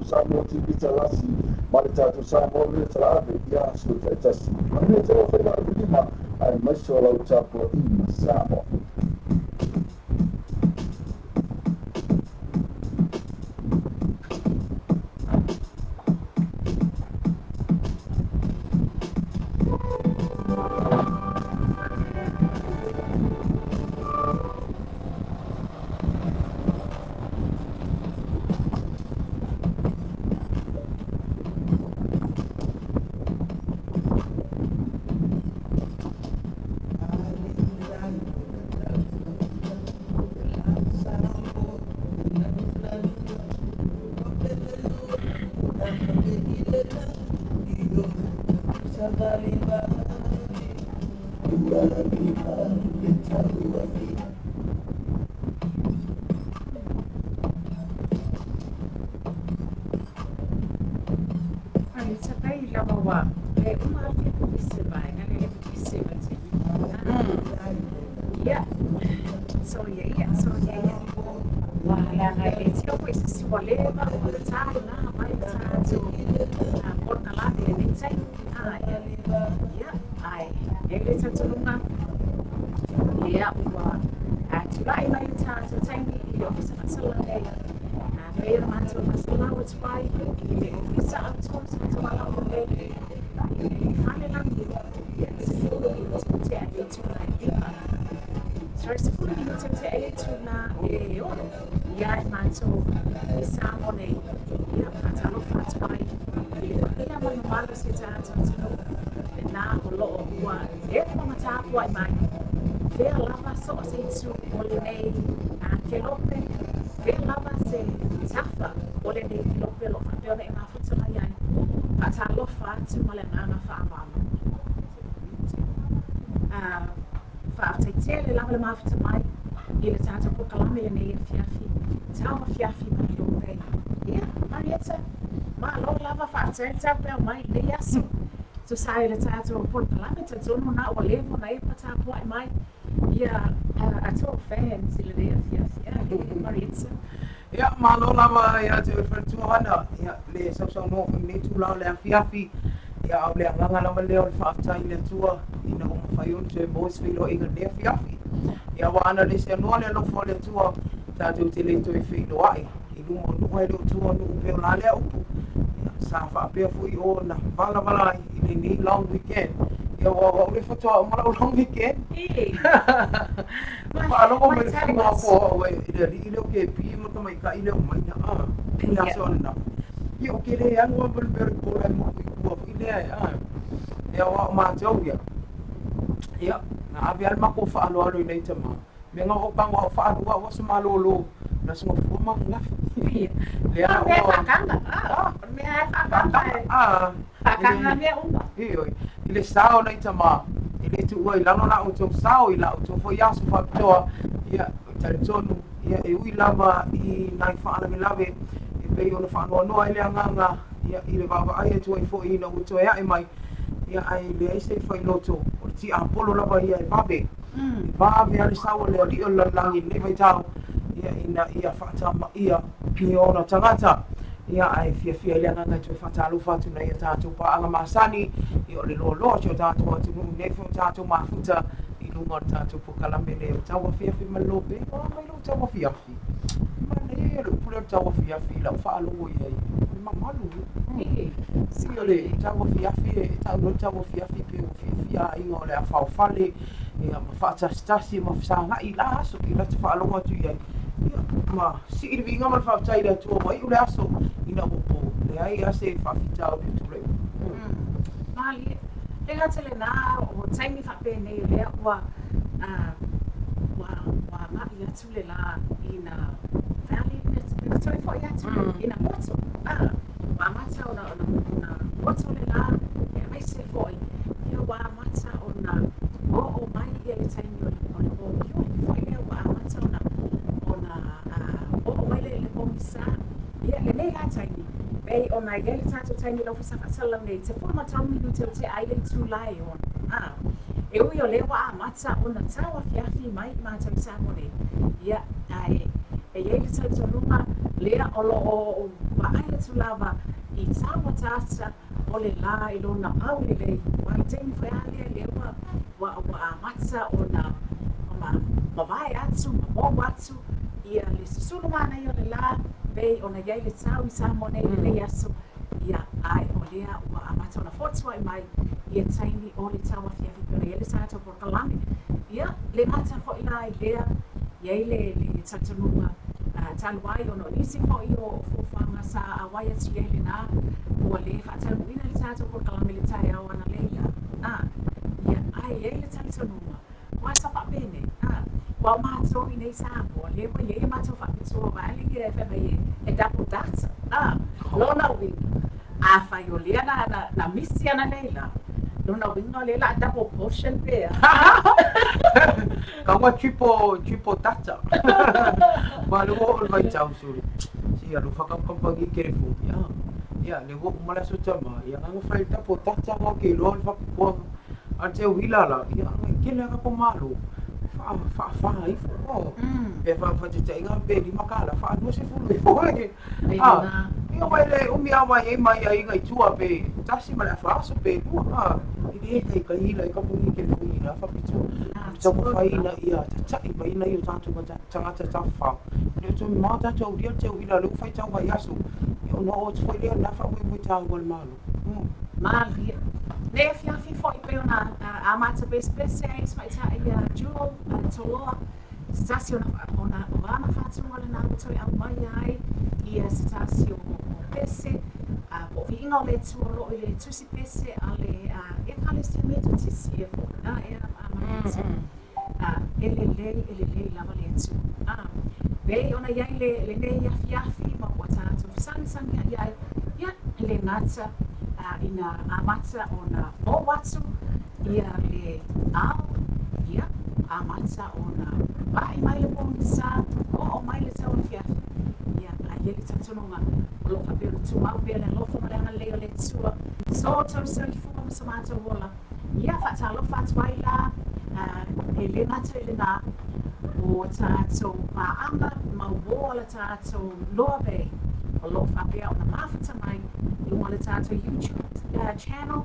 Samoa TV talasi maritatu Samoa talave ya suta tasi mimi tena fanya vilima ai mashola uchapo in Samoa. Society tato por kilometer zono na o levo na e pata po mai ia ato fans ile de Maritza ya malo lama ya te fertu ana ya le so no ni tu la le fiafi ya le nganga la le o fa ta ile tua ina o fai te boss filo inga le fiafi ya wa ana le se no le fo le tua ta tu te le to e filo ai i lu mo no e tua no pe la le upu sa fa pe fu I o na vala I ni long weekend ya wa le foto ma long weekend ma lo mo me ma fo we ile ke pi mo to mai ka ile o mai na ya so na yo ke le an wa bel ber ko la mo ko ile ya wa ma jo ya na abi al ma ko fa alo nei tama me nga o bang wa fa alo wa so ma lo na so fo ma la le ya ile sao nei tama ile tu oi lano na o tu sao ila o tu fo ya so fa toa ya talitonu ya e ui lava I nai fa ala me lave e pe ona fa no ile nganga ya ile baba ai tu fo ina o to ya e mai ya ai le ai se fa loto o ti apolo lava ia e babe babe ali sao le di o langi ne vai tau ya ina ia fa ta ma ia ni ona tangata ia ai fia le nganga tu fa ta lu fa tu na ia ta tu pa anga masani I o le lo tu ta tu tu ne fo ta tu ma futa I lunga ta tu po kala mele o TAUAFIAFI malobe o mai lo TAUAFIAFI ma ne lo pula TAUAFIAFI la fa lo ia ma malu si le TAUAFIAFI ta lo TAUAFIAFI pe o fia I o le fa fale ia ma fa ta stasi ma fa nga I la so I la fa lo tu ia ma si I vinga ma fa ta ida tu mai o le aso ina o po le ai ase fa fita o tu le mali le gatele na o taimi fa pe nei le wa ma ia tule la ina valley net sorry for ya tule ina moto wa mata ona moto le la e mai se foi ia wa mata ona o mai ia le taimi ona o foi ia wa mata ona o mai le komisa ia le nei la taimi Bay on my daily tato tiny lo sa sala nei te forma taumi no te ai le tu lai on e ui o lewa matsa ona TAUAFIAFI mai ma te Samoan ia ai e ye le tato lunga lea o lo o va ai tu lava I tawatasa o le la I lona au le wa te foi ale lewa wa matsa ona ma vai atu ma mo atu ia le sulu mana I o le la Bay ona yai le tau I Samoan le yaso ia ai o lea wa amata ona fotua I mai ia taimi o le TAUAFIAFI pera ia le tato por kalame ia le mata fo ina I lea iai le tatanunga taluai ona nisi fo I o fofanga sa awai atu iai le na o le whaataluina le tato por kalame le tai au ana leila ia ai iai le tatanunga wa sa whapene Wa mato I nei Samoa le wa ye mato fa pitua vale ki e fa e dapo data lona wi a fa yo le na misi ana leila Luna wingo le la double portion pe. Kawa triple tata. Malu o vai tau suri. Si alu whakampapagi kere fu. Ya, le wo mala so tama. Ya anga fai tapo tata wa ke lo fa ko. Ante wila la. Ya anga kele ka ko malu. Fa ai fo. E fa te inga pe di makala fa no se fu le fo. Ia mai le umi awa e mai ai ngai tua pe. Tasi mala fa so pe tu. Ini kai hila ka puni ke puni na fa pitu. Tamo fai na ia tai mai na ia tatu ka tangata tafa. Le tu mata tau dia tau ila lu fai tau vai asu. Yo no o foi le na fa we tau gol malu. Mali. Le fiafi foi pe ona a mata bes ai mai ta ia jewel toloa. Stasio ona ona fatu ona na to ia mai ai ia stasio pese po vinga le tu lo ile tu si pese ale e kale se meto ti si e fo na e ele lava le tu be ona ia le ne ia fiafi ma wata tu sang ia le ngata ina amata ona o watu ia le ia amata ona vai mai le ponsa o mai le tau fiafi ia ai le tatonga lo fa pe tu mau pe le lo fa mala le tua so so fu ma samata wola ia fa ta lo fa twai la ele ngata ele na o tato amba ma wola tato LOABAY o lo fa pe ona mafata mai lo le tato YouTube channel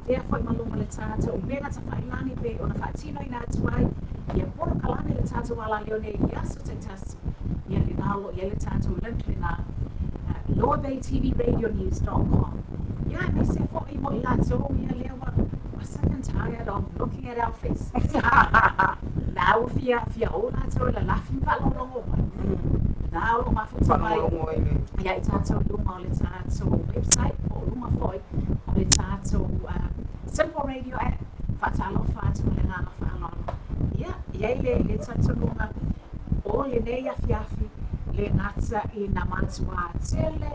ia foi ma lo le tato o mega ta fa ilani pe ona fa tino ina twai ia por kalani le tato wala leone ia so te tasto ia le nalo ia le tato link le na LOABAYTVRadioNews.com. Yeah, they say for me, what lads, oh, yeah, we're sick and tired of looking at our faces. Now, if you're all lads, or the laughing fellow, now, my foot's yeah, it's out of Luma, it's out of website, or Luma Foy, or it's out of simple radio app, Fatalo Fat, yeah, it's out of Luma, all in a yafi. Le ngata I na matua atele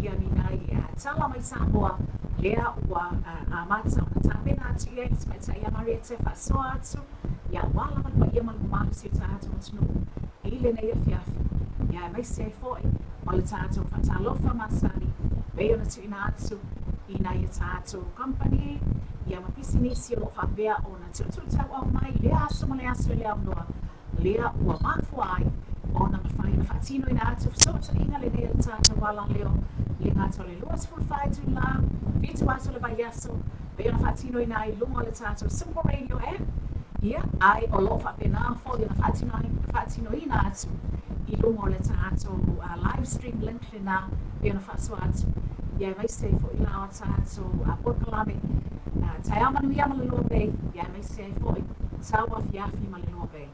ia ni nai tala mai Samoa lea ua amata ona tapena atu ia I smeta ia mariete fasoa atu ia wala malua ia malumalu si tātou matunu I le nei fiafi ia mai se foi o le tātou fatalofa masani vei ona tuina atu I na ia tātou company ia mapisi nisi o whapea ona tutu tau au mai lea asu ma le asu lea undoa lea ua mafu ai ona mawhai na whatino ina atu so inga le nea tātou wala leo le ngātou le luas fulwhai tu la vitu aso le vai aso pe ona whatino ina I lunga le tātou simple radio app ia ai o lo whapena fo le whatino ina atu I lunga le tātou live stream link le na pe ona whatso atu ia mai se fo I la o tātou porkalame tai amanu ia ma le LOABAY ia mai se fo I TAUAFIAFI ma le LOABAY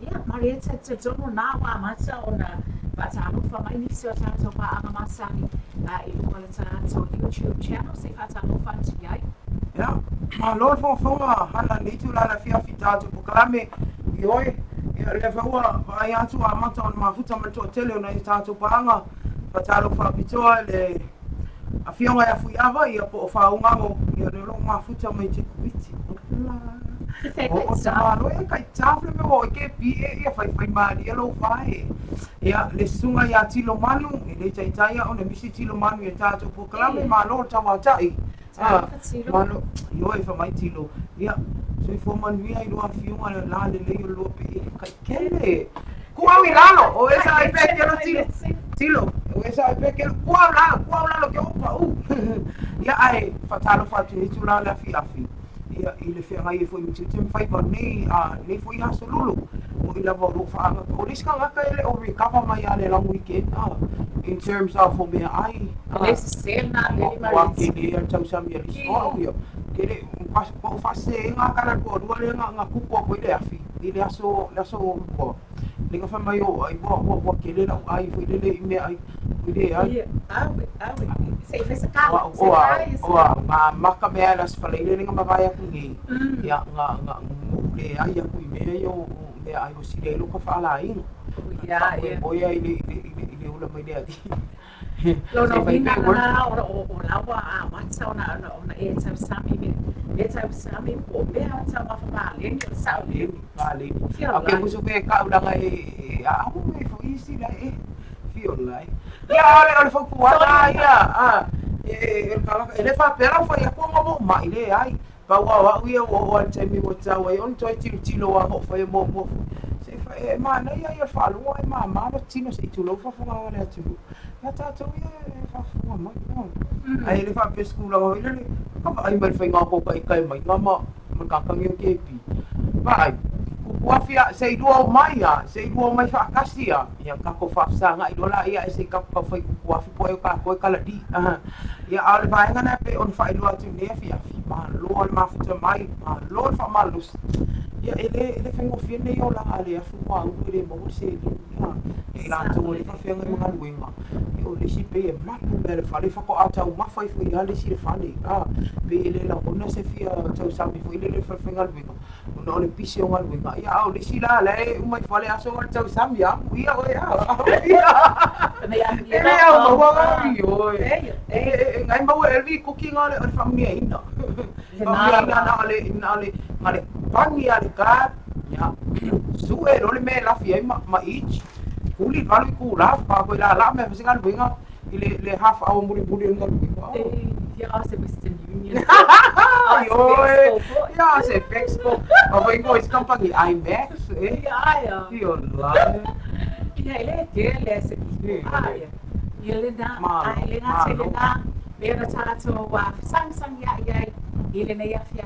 ia Marieta te tono na wa mata ona fatalofa mai nisi o tātou paanga masani I lunga le tātou YouTube channel se fatalofa atu iai ia ma lor fonga hala ni tu la fiafi tātou pokalame ioi ia le faua vai atu a mata ona mafuta ma to tele ona I tātou paanga fatalofa pitoa le a fionga ia fui ava ia po faungango ia le lo mafuta mai te kuiti o tamaro e kai tafle me o ke pi e fai mari e lo fai ia le sunga ia tilo manu e le taitaia ona misi tilo manu e tātou pokalame ma lo tamatai manu yo e fa mai tilo ia so I fo manu ia I lo afiunga le la le lo pe kai kele kuau I lalo o esa I pe ke lo tilo o esa I pe ke kuau lalo ke opa ia ai fatalo fatu I tu la fiafi ia I le whenga I fo I mitu te mwhaipa nei fo I haso Lulu o I lava ro whaanga o riska ngaka ele o recover mai a le long weekend in terms of o mea ai Lesi sena le wa kene ia tau sami a risko au ia kene o whase e ngā kara kua rua le ngā kukua ko I le afi I le aso rukua le ngā whamai o ai wa kene lau ai fo I le I mea ai Awe. Sei fez a cara. Ma maka mea las faleile nga mavai aku ngi. Ya nga le ai aku I mea yo le ai o sile lo ka fala inga. Ya. Oia ile ula mai le ati. Lo no vina na o lawa a matsa ona e tau sami me. me tau sami po me ha tau ma fa le ni sa le Vale. Okay, musuh ka ulang ai amo me fo isi la feel like. Ya ole fo kuala ya. Ele fa pera fo ya ko mo ma ile ai. Ba wa o temi mo tau ai on toi tilo wa ho fo mo. Se fa ma na ya fa lu ai ma no tino se tu lo fa fo ngale tu. Ya ta tu ya fa fo ma. Ai ele fa pe skula ho ile. Ka ai mai fa ngako kai mai mama makakang yung kepi. Ba kuafia sei dua mai fa kasia ya kako fa sanga idola ia sei kako fa kuafi po ka ko kala di ya al vai ngana pe on fa dua tu ne fi ma lo ma fa mai ma lo fa malus ya ele fengo fine yo la ale fu wa ngure mo se di ya la tu le fa fengo mo ngal winga yo le si pe ma tu le fa le fa ko ata ma fa fu ya le si fa le pe ele la ona se fi tau sa mi fu le fa fengo winga no le pisi o ngal winga ya au le si la le mai fa le aso ngal tau sa mi ya ia o ya ele au mo wa yo ngai mo elvi cooking ale fa mi ina na ale pangi ale ka ya sue role me la fia ma ich kuli valu ku la pa ko la me fa singal winga le half hour muri ngal winga ya se Western Union ya se Fexco o vengo is company IMAX ya fio la ya ele se ele na ele na le tato wa sang ya ele na ya fia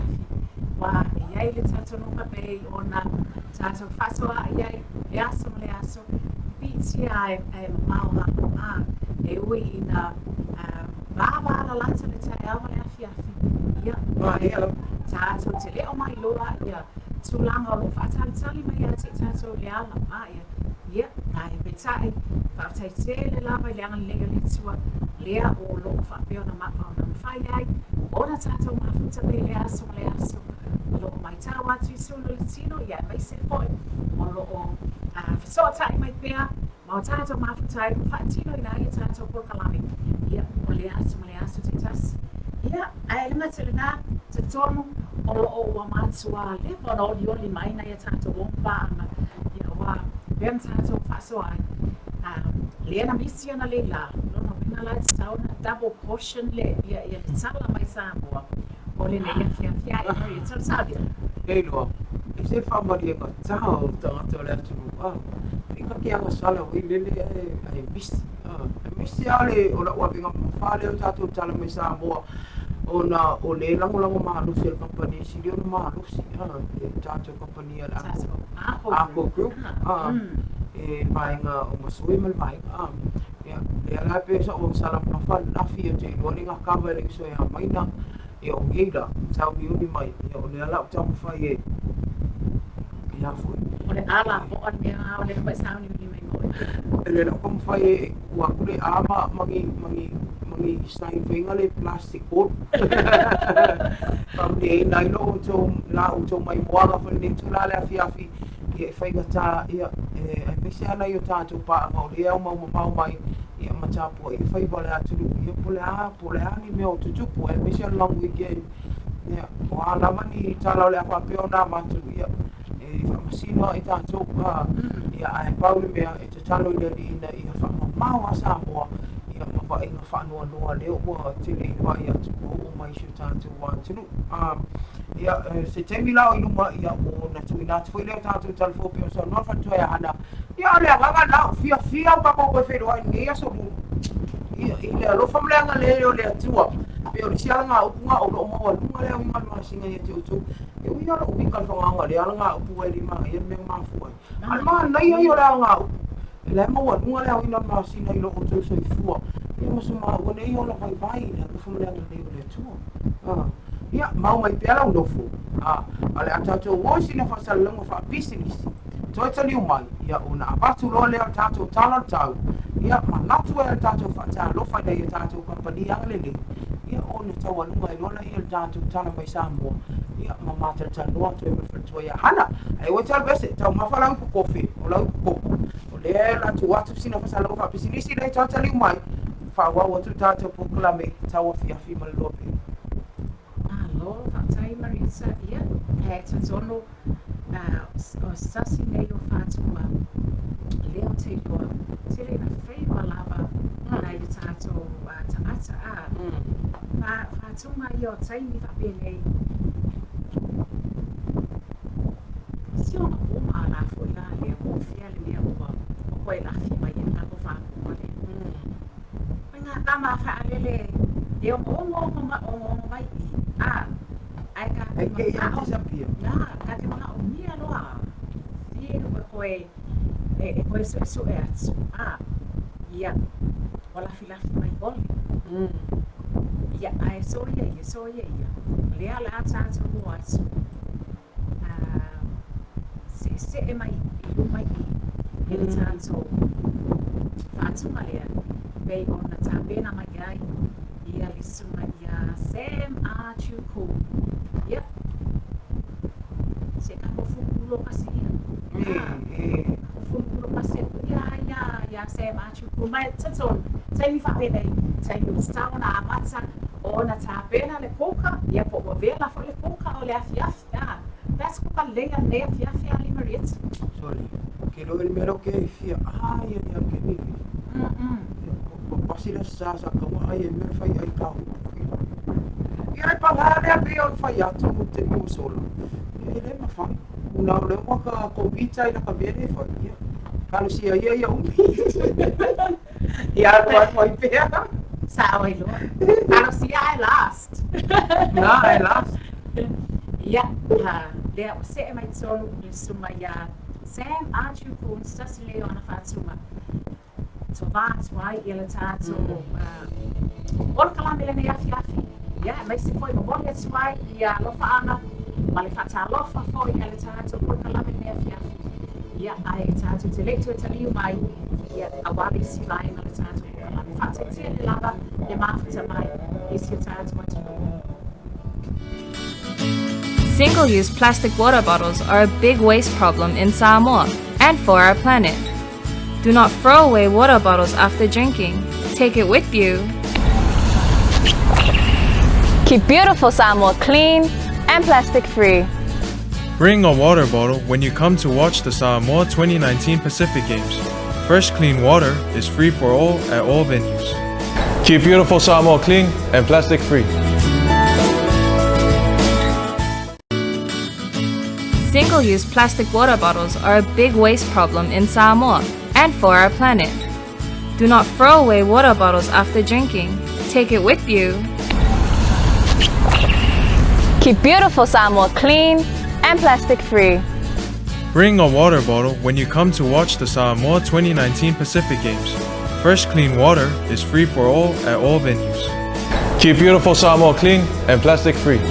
wa ya ile tato no pe ona tato faso ya le aso pizza ai mama e ui ina baba la lata le tai au le afia ya tato te le o mai loa ya tulanga o fatal tali mai ya te tato le ala ya ai betai fa tai te le lava le anga le tua le o lo fa pe ona ma ona fai ai ona tato ma futa le aso lo mai tawa tu solo le tino ya mai se foi o lo so tai mai pe ma tato ma futa fa tino ina ya tato por kalami ya o le aso te tas ya ai le te na te tono o lo o ma tua le no li mai na ya tato o pa ya wa ben tato fa so ai le na misi na le la no bina la sauna double portion le ya sala mai Samoa o le ne ya fia ya tsa sabia Elo, ese famari nga tau to le tu ika ki anga sala o ile ai bis ale o la wa binga fale o tatu tala mai Samoa ona o le lango malu sel company si dio malu si tatu company ala ako group mai nga o masui mal mai ya la pe so o sala pa fa na fi te o le nga ka le so ya mai na e o ngeira tau mi uni mai e o le ala o tau whai ya fui o le ala o me o le mai sa uni mai mo le la kom whai ua kure ama mangi stai venga le plastic board pam le nai no o tau mai moanga fa le tu la le afi e whai gata ia e mese ana i o tātou pa o le au mau mai ia matapo e whai wale aturu ia pole ani mea o tutupu e mese ana long weekend ia o alama ni tala o le apa peo na maturu ia e whamasino i tātou pa ia ae paule mea e te talo i le ina ia whamamau a Samoa ia mawa inga whanua leo ua tele i wai atu o mai sio tātou wāturu ia se temi lao i luma ia o na tui nā tui leo tātou talfo peo sa noa whatua ia hana ia o lea nganga nao fia o kako koe whenua i ngia so mu ia i lea lofa mleanga leo lea tua peo li siala ngā upunga o lo maua lunga leo inga lua singa ia te utu e ui ala upi kalwhanga lea ngā upu e lima ia mea mafua ala maa nai ai o lea ngā upu e lea maua lunga leo ina maa singa i lo o tu so i fua ia masuma ua nei o la vai lea lofa mleanga leo lea tua ia mau mai pela o nofu ale atato wo sina fasalanga fa business toi tali mai ia una abatu lo le tato talo tau ia manatu e tato fa talo fa dai tato company ale ia ona tawa lunga i lola ia tato talo mai Samoa ia mama tano to me fa ia hana ai wo tal bese tau mafala ku kofi o la ku o le la tu watu sina fasalanga fa business dai tali mai fa wa tu tato po klame TAUAFIAFI mal lobe lo fa tai Marisa, ia, tatono, o sasi nei o whātua, leo te loa, tere na whaiwa lava, nei te tātou taata whātunga i o taimi whapene, si ona oma la fo la leo, o fia le mea ua, o koe la fi mai e tako whākua le. Ngā kama whaalele, e o ongo mai I, ai ka te mga o mia loa, fie koe koe so e atu, ia, o lafi mai oli. Ia, ai so ia, lea la tātou o atu, se e mai, I mai I, e le tātou, whātunga lea, pei o na tāpena mai ai, ia li sunga ia Samoan TV. Ia. Se ka fukulo kasi ia. Fukulo kasi ia Samoan TV. Mai taton, taimi whapene, taimi ustao na amata o na tāpena le koka, ia po o vela fo le koka o le afiafi. That's kuka lea afiafi ali Mariet. Sorry. Ke lo el mero ke fia. Ia ke ni. Pasila sa kawa ai me fai ai tau. Ia ai pangale a pe o fai atu mo te mo solo. Ia le ma fai. Una le mo ka konvita ina ka bene fai. Ia. Kalo si ia umi. Ia vai pe. Sa oi lo. Kalo si ai last. Na ai last. Ia, lea o se e mai tonu le suma ia Samoan TV stasi leo ana whātunga. So vātu ai I le tātou ora kalame le nei afiafi. Ia, mai se foi mamori atu ai I alofa ana, ma le whata alofa foi I le tātou ora kalame le nei afiafi. Ia, ai e tātou te leitu e taliu mai, ia awari si vai na le tātou ora kalame. Whata tia le lava, le mawhita mai, I si tātou atu. Single-use plastic water bottles are a big waste problem in Samoa and for our planet. Do not throw away water bottles after drinking. Take it with you. Keep beautiful Samoa clean and plastic-free. Bring a water bottle when you come to watch the Samoa 2019 Pacific Games. Fresh clean water is free for all at all venues. Keep beautiful Samoa clean and plastic-free. Single-use plastic water bottles are a big waste problem in Samoa and for our planet. Do not throw away water bottles after drinking. Take it with you. Keep beautiful Samoa clean and plastic-free. Bring a water bottle when you come to watch the Samoa 2019 Pacific Games. Fresh clean water is free for all at all venues. Keep beautiful Samoa clean and plastic-free.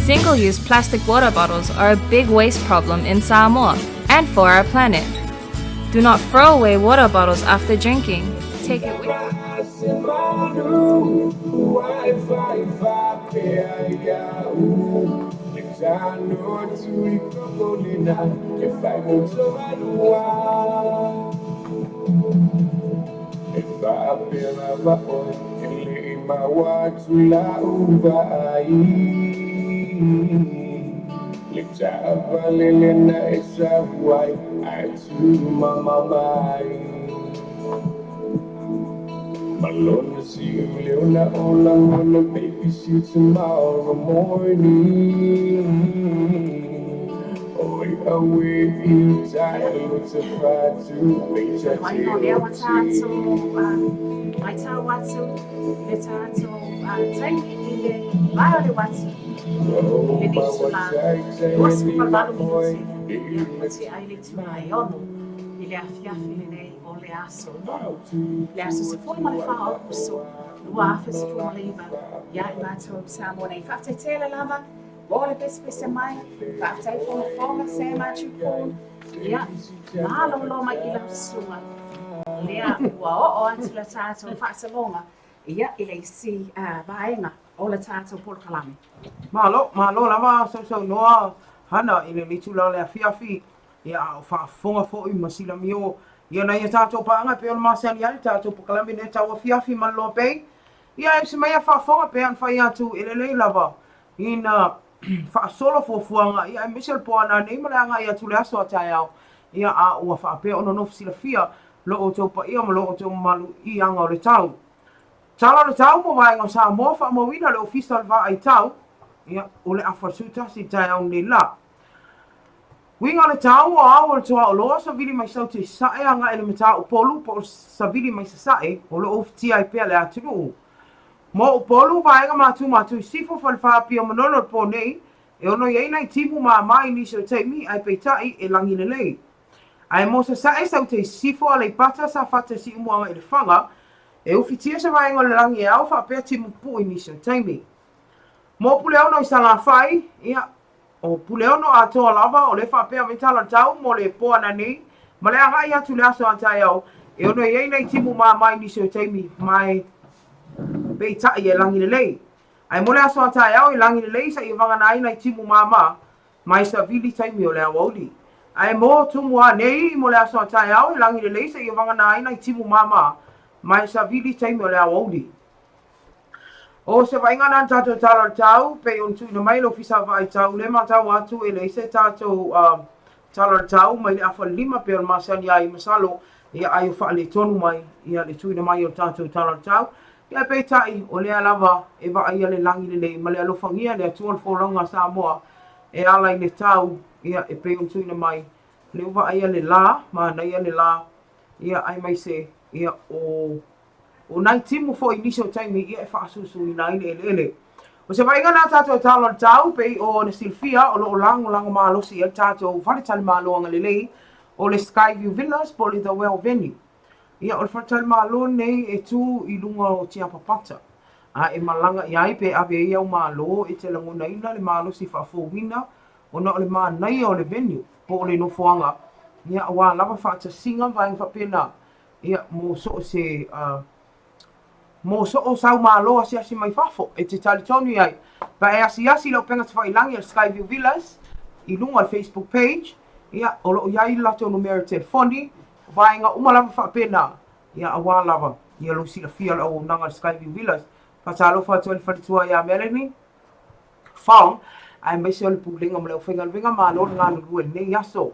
Single-use plastic water bottles are a big waste problem in Samoa and for our planet. Do not throw away water bottles after drinking. Take it with Malone see you Leona all I wanna babysit you tomorrow morning. Oh, away you tired to try to make your Mai no lea wa tātou, mai tā watu, le tātou, taimi I le vai o le watu, le ni tula, wasu pa malu minuti, ia mati ai le tula I ono, I le afiafi le nei o le aso. Le aso se fōi ma le wha Aukuso, lua awhi se fōi ma le iwa, ia I mātou Samoa nei. Whaftai tēle lava, o le pese mai, whaftai whonga Samoan TV, ia, mahalo lo mai I lau sunga. Lea ua o atu le tātou whaasalonga, ia I le isi vaenga o le tātou polokalame. Malo lava so noa hana I le mitula le afiafi. Ia o whaafonga fo I masila mio. Ia na ia tātou paanga pe o le masani ai tātou polokalame ne TAUAFIAFI man LOABAY. Ia e se mai whaafonga pe an whai atu e lelei lava. Ina whaasolo fuafuanga ia e misel po ana nei malanga ia tu le aso atai au. Ia a ua whaapea ono nofu sila fia lo o tau pa ia ma lo o tau malu I anga o le tau. Tala le tau mo vai ngā Samoa wha mawina le official va ai tau. Ia o le awhasuta si tai au nei la. Winga le tau o au o le toa o loa sa vili mai sau te sae anga ele mata o polu po sa vili mai sa sae o le ofti ai pea le atunu. Mo o polu vaenga matu sifo whalwhapia manolo po nei e ono iei nei timu maa mai ni so teimi ai peitai e langi le lei. Ai mo sa sae sau te sifo a le pata sa fata si umuanga i le whanga e ufitia sa vaenga le langi e au whapea timu pui ni so teimi. Mo pule ono I sanga whai, ia o pule ono a toa lava o le whapea metala tau mo le poa na nei ma le anga I atu le aso antai au e ono iei nei timu maa mai ni so teimi mai Bei tai e langi le lei. Ai mole aso atai au I langi le lei sa I wanga na ina I timu mama mai sa vili taimi o le awauli. Ai mo tumu a nei mole aso atai au I langi le lei sa I wanga na ina I timu mama mai sa vili taimi o le awauli. O se vainga na tato tala tau pe on tu na mai lo fisa vai tau le ma tau atu e le se tato tala tau mai le afa lima pe on masani ai masalo ia ai fa le tonu mai ia le tu na mai o tato tala tau. Ia peitai o lea lava e wa ia le langi le nei ma le alofangia le atuan wholonga Samoa e ala I le tau ia e pei on tuina mai le uwa ia le la ma na ia le la ia ai mai se ia o nai timu fo initial time ia e whaasusu I nai le ele. O se vai ngana tato talo tau pei o na silfia o lo lango maalosi ia tato whale tali maaloanga le lei o le Skyview Villas po le The Well Venue. Ia o le whatal malo nei e tu I lunga o tia papata. A e malanga I ai pe abe ia o malo e te langona ina le malo si whaafowina o na o le manai o le venue po le nofoanga. Ia wa lava whaata singa vai whapena. Ia mo so se mo so o sau malo asi asi mai whafo e te talitonu ai. Pa e asi lau penga te whailangi al Skyview Villas I lunga al Facebook page. Ia o lo iai lato numero telefoni. Vainga umalava whapena ia awa lava ia lo sila fia o nanga Skyview Villas patalo fa tole fatua ia Melanie found ai mai se le pulinga mo le whinga ma lo nga lu nei aso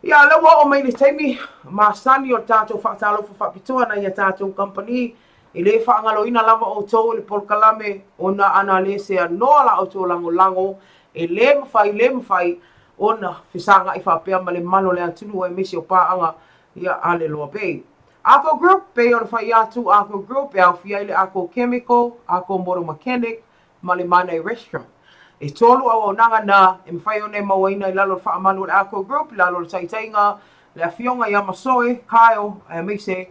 ia le wa o mai le taimi ma sani o tato fatalo fa pitoa na ia tato company ile fa ngalo ina lava o to le polkalame ona analese no la o to lango e le mfai ona fisanga I whapea ma le malo le atunu e misi o paanga ia ale LOABAY. Ako group pe o le whai atu ako group e au fia ile ako chemical, ako motor mechanic, ma le manai restaurant. E tolu au nanga na e mwhai o ne mawaina I lalo wha amanu le ako group, lalo le taitainga, le awhionga I amasoe, Kyle, e misi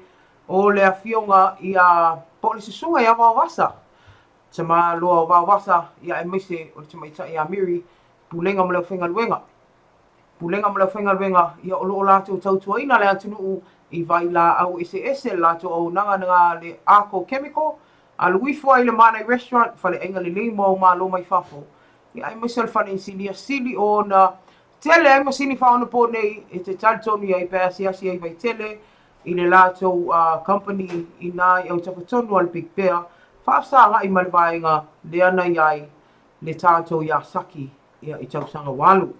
o le awhionga I a polisi sunga I a wawasa. Tama loa wawasa ia e misi o le tamaita I a miri, pulenga mo le whenga luenga. Pulenga mo le whenga luenga ia o loo lato tautua ina le atunu I vai la au ese lato o nanga le ako chemical a luifua I le manai restaurant fale enga le limo o malo mai fafo ia ai misal fale sili o na tele ai masini whaona po nei e te talitonu ia I pēsi asi ai vai tele I le lato company I nai au tawhatonu al Big Bear whaafsanga I malivaenga le ana iai le tātou ia saki ia I tausanga walu.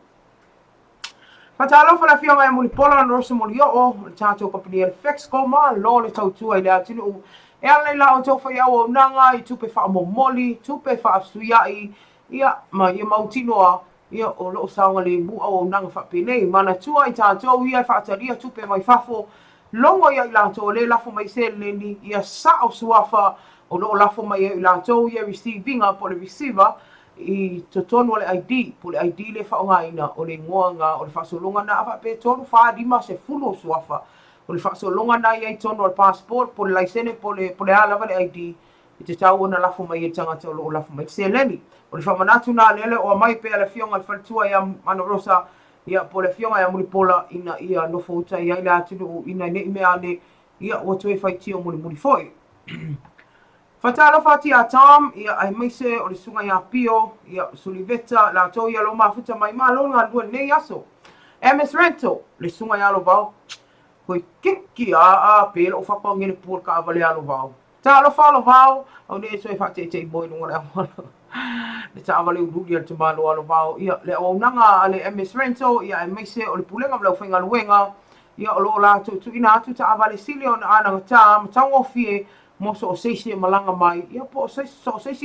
Fatalo fa la fionga e muli pola na rosa muli o tato company el fex koma lo le tautua I le atinu e ala la o tofa ia o nanga I tupe fa momoli tupe fa suiai ia ma ia mautinoa ia o lo saunga le mu o nanga fa pene mana tua I tato ia fa taria tupe mai fafo longo ia la to le lafo mai se ni ia sa o suafa o lo lafo mai la to ia receiving up o le receiver I totonu le ID, po le ID le whaongaina o le ngoanga o le whasolonga na awa pe tonu whaadima se fulo suafa o le whasolonga na iai tonu o le passport po le laisene po le alawa le ID I te tau ona lafo mai e tangata o lo lafo mai se leni o le whamanatu na lele o mai pe le fionga le whalitua ia manarosa ia po le fionga ia mulipola ina ia nofo uta ia ila atinu ina ne imea ne ia o tue whaitia o muli foi. Fatalo fati a Tom ia ai meise o le sunga ia pio ia suliveta la to ia lo mafuta mai malo nga lua nei aso. MS Rental le sunga ia lo vau. Koi kiki a pe o whakao ngene pūr ka avale alo vau. Ta lo fa lo vao o ne so fa te boy no ngala le ta vale u dia te malo lo vao ia le o nanga le MS Rental ia e mai se o le pulenga lo finga luenga ia o lo la tu ina tu ta vale sili on ana ta tango fie mo so se malanga mai ia po se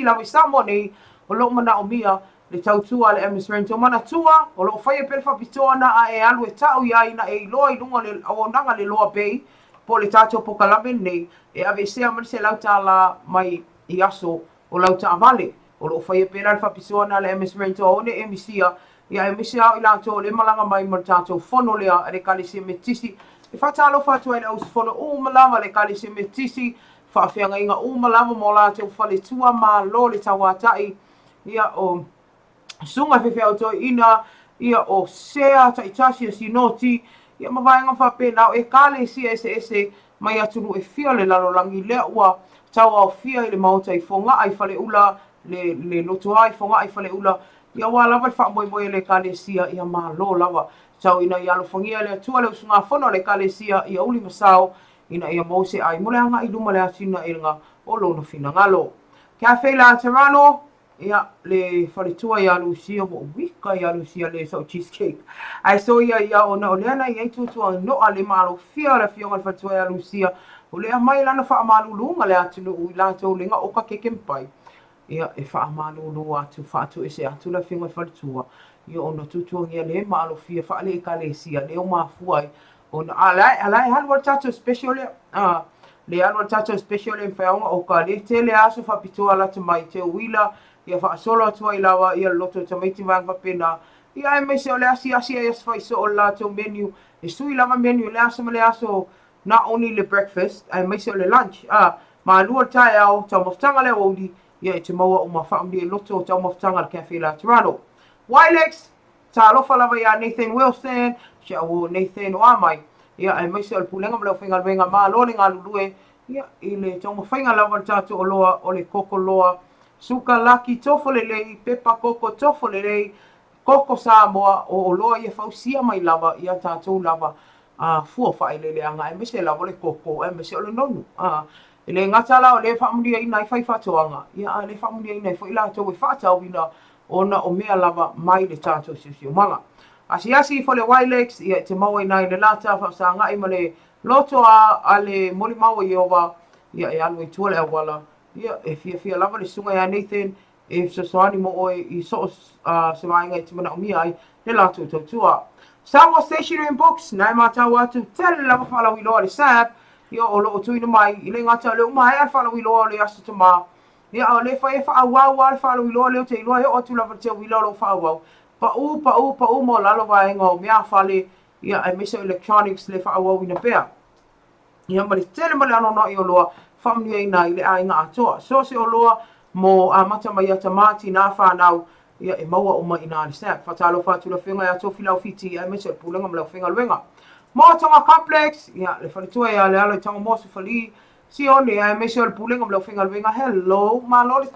la Samoa nei o lo mana o mia le tautua le MS Rental mana tua o lo fai pe fa pitona a e alu e tau ia ina e loi lunga le o nanga le LOABAY po le tato po kalame nei e ave se amal se lauta la mai i aso o lauta vale o lo fai pe la fa pitona le MS Rental o ne emisia ia emisia i lauta le malanga mai mo tato fono le a le kalisi metisi e fa talo fa tu ele o fono o malama le kalisi metisi fa fianga inga o malama mo la te fale tua ma lo le tauatai ia o sunga fe auto ina ia o sea ta itasi si noti ia mavainga fa pena e kale si ese mai atunu e fia le lalo langi le ua tau au fia i le mauta i fonga ai fale ula le loto ai fonga ai fale ula ia wala va fa moi le kale sia ia ma lo lava tau ina ia lo fongia le tua le sunga fono le kale sia ia uli masao ina ia mose ai mole anga i luma le atina inga o lo no fina ngalo Cafe La Terrano ia le faritua ia Lucia mo wika ia Lucia le so cheesecake ai so ia ona oleana ia tu no ale malo fia la fia ngal faritua ia Lucia ole mai lana fa malulu ngale atu u la to lenga o ka kekempai ia e fa malulu atu fa tu ese atu la fia ngal faritua ia ona tutu ia le malo fia fa le kalesia le o mafuai ona ala halwa tato special le alo tato special en faunga o ka le tele aso fa pitua la te mai te wila ia fa solo atua i lawa ia loto tamaiti vanga pena ia e mese o le asi ia sfai so o la to menu e sui lava menu le aso not only le breakfast ai mese o le lunch ma lua tai au tau maftanga le odi ia e te maua o ma family loto tau maftanga le Cafe La Terrano Wilex ta alofa lava ia Nathan Wilson sia o Nathan o amai ia ai mese o le pulenga mle o whinga venga ma lo le ngalulue ia i le tau mawhainga lava tatu o loa o le koko loa suka laki tofo lelei, pepa koko tofo lelei, koko Samoa o loa ia fausia mai lava ia tātou lava fua whae lele anga e mese lava le koko e mese o le nonu e le ngata la o le whaamuria ina i whai whatoanga ia le whaamuria ina i whai la tau e whaatau ina ona o mea lava mai le tātou siusio manga asi fo le Wilex ia te maua ina i le lata whaasanga i ma le loto a le moli maua i ova ia e anu i tua le awala ia e fia lava le sunga ya Nathan e soani mo oe i se vainga i timana umia ai le latu tautua. Samoa Stationery and Books, nai mātau atu tele lava whalawi loa le sap ia o lo o tuina mai i le ngata le umahai al whalawi loa le asu tama ia o le whae whaawau al whalawi loa leo te iloa he o tu lava te wila lo whaawau pa u mo lalo vaenga o mea whale ia ai mesa electronics le whaawau ina pea ia mali tele mali ano no i o loa whamnia ina i le ainga atoa. So se o loa mo mata mai ata mati nā whanau ia e maua o mai ina le snap. Whatalo whātula whenga ia tō whilau whiti ia mese pūlenga mlau whenga luenga. Mō tonga complex, ia le whalitua ia le alo i tanga mōsu whali si one ia mese o pūlenga mlau whenga luenga. Hello, mā lo le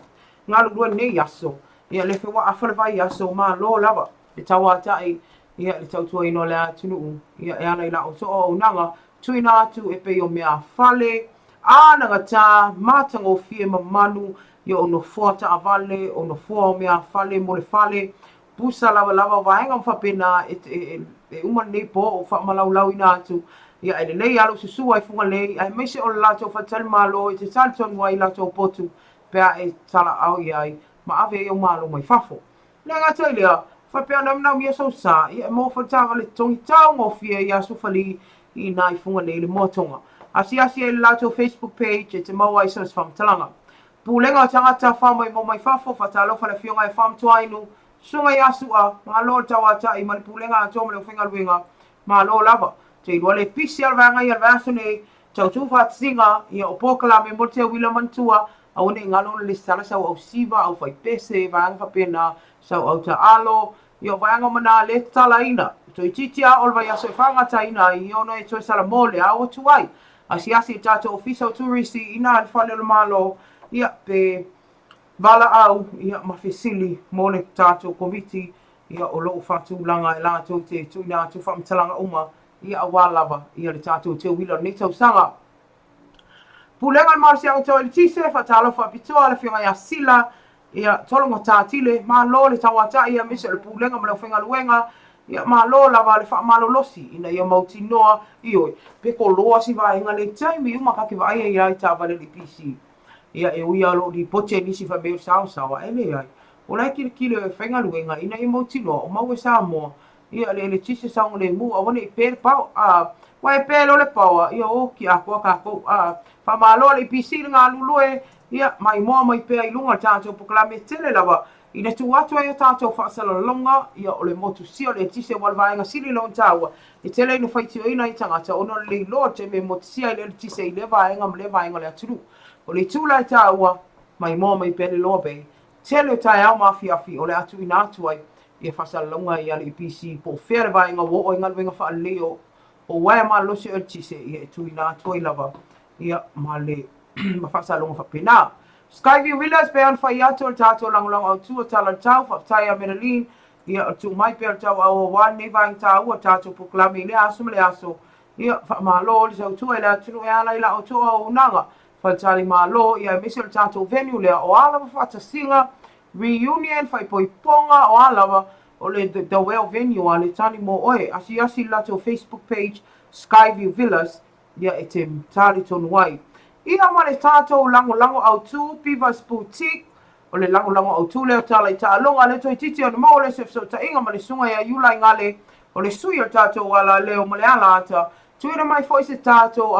ngā lua nei aso. Ia le whewa a whalawai aso mā lo lava. Le tawa atai ia le tautua ino le atunu ia e ana i la o so o unanga tuina atu e pe o mea whale nanga tā mātango fie mamanu ia ono fuata avale, ono fua o mea whale mo le whale pusa lawa vaenga mwhapena e uma nei po o whaamalau ina atu ia e nei alo susua i funga lei ai meise o le lato whatali malo i te talitonu wai lato potu pea e tala au iai ma ave e o malo mai fafo le ngata i lea whapea namnau mia sau sa ia e mo whatava le tongi tau ngofia ia sufali i nā i funga lei le motonga asi e le lato Facebook page e te maua i sanas whamtalanga. Pūlenga o tangata whamai mo mai whafo, whatalofa le whionga e whamtuainu, sunga i asua, ngā lo tawata i mani pūlenga a tōmale o whinga luenga, mā lo lava. Te ilua le pisi alvanga i alvaso nei, tau tū whatsinga, i o pōkala me mo te wila mantua, au ne ngalo le sala sau au siva, au whai pese, vanga whapena, sau au ta alo, i o vanga mana le tala ina. Toi titia olva i aso e whangata ina, i ono e toi sala mole, au o tuai. Asi tato ofisa o touristi ina al whale o malo ia pe vala au ia mawhisili mo le tato komiti ia o loo whatulanga e lato te tuina atu whamtalanga uma ia a wālava ia le tato te wila nei tausanga. pulenga marsia o toi tise fa talo fa pitoa le finga ya sila ia tolonga tātile ma lo le tawata ia mise le pulenga ma le finga luenga ia ma lo la va le fa malo losi ina ia mauti noa ioi pe ko loa si va inga le taimi uma ka ke va ia i ta vale le PC ia e uia lo di poche ni si fa be sao sao ele ai o la ki le finga luenga ina ia mauti noa o mau sa mo ia le tise sa le mu o ne pe pa wa e pe lo le pa ia o ki a ko ka ko fa malo le PC nga lulu e ia mai mo mai pe ai lunga tātou poklame tele lava ina tu atu ai tātou whaasala longa ia o le motu si o le tise walvaenga sili lo tāua e tele ina whaitio ina i tangata ono le lo te me motu si ai le tise i le vaenga ma le vaenga le aturu o le tūla i tāua mai mo mai pe le LOABAY tele tai au mafiafi o le atu ina atu ai ia whaasala longa i ale PC po where vaenga wo o inga luenga wha leo o wae ma losi o le tise ia e tu ina atu ai lava ia ma le ma whaasala longa whapena Skyview Villas pe an fai atu o tātou langulang au tu o tala tau whaptai a Menalin ia o tu mai pe tau au wan ne vaeng tau o tātou poklame le aso le aso ia whamalo le sau tu e le atunu e ala i la o tu au unanga whaitali malo ia misi o tātou venue lea o alawa whatasinga reunion whai poiponga o alawa o le The Well venue a le tani mo oe asi lato Facebook page Skyview Villas ia e te tali tonu wai ia ma le tātou lango au tu Pivas Boutique o le lango au tu leo tala i tālonga le toi titi o le mau le sefso ta inga ma le sunga ia yula ngale o le sui o tātou wala leo ma le ala ata tuira mai foi se tātou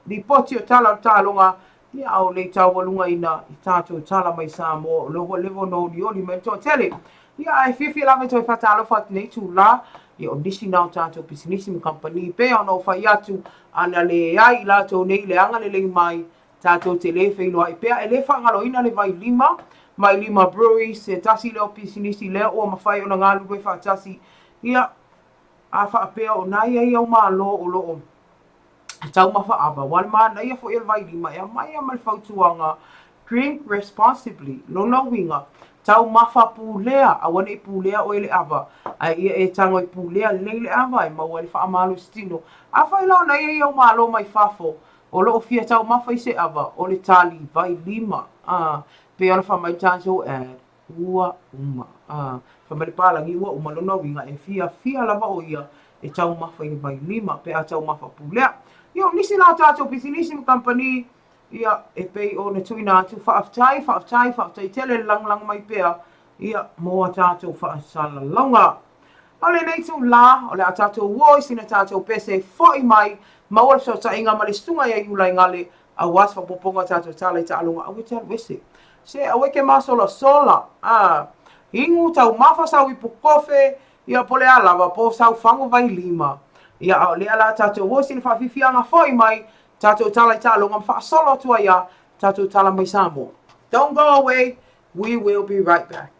li poti o tala o tālonga ia au le tau walunga ina i tātou tala mai Samoa o levo no ni oli me to tele ia ai fifi lava toi fatalo fat nei tu la ia o nisi nao tātou pisinisi company pe ono fai atu ana le ai la to nei le anga le mai tātou te le whainoa i pea e le whangaloina le vai lima brewery se tasi leo pisinisi leo o mawhai o na ngā lupe whaatasi ia a whaapea o nai ai au maa lo o lo o tau mawha ava wale maa nai a fo il vai lima e mai a malwhautuanga drink responsibly no winga tau mawha pūlea a wane i pūlea o ele ava ai ia e tango i pūlea le ava e maua le whaamalo stino a whai lau nai ai au maa lo mai whafo o lo o fia tau mawha i se ava o le tali vai lima pe ona whamai tātou ua uma whamari pālangi ua uma lono winga e fia lava o ia e tau mawha i vai lima pe a tau mawha pūlea ia nisi la tātou pisinisi company ia e pei o na tuina atu whaaftai tele lang mai pea ia moa tātou whaasala longa o le nei tu la o le a tātou voice ina tātou pese foi mai maua so ta inga ma le sunga ia iulai ngale a was whapoponga tātou tala i ta alunga au te alwese se a weke masola sola ingu tau mawha sau i pukofe ia pole alawa po sau whangu vai lima ia o le ala tātou voice ina whaafifianga foi mai tātou tala i ta alunga mwha solo tua ia tātou tala mai Samoa. Don't go away, we will be right back.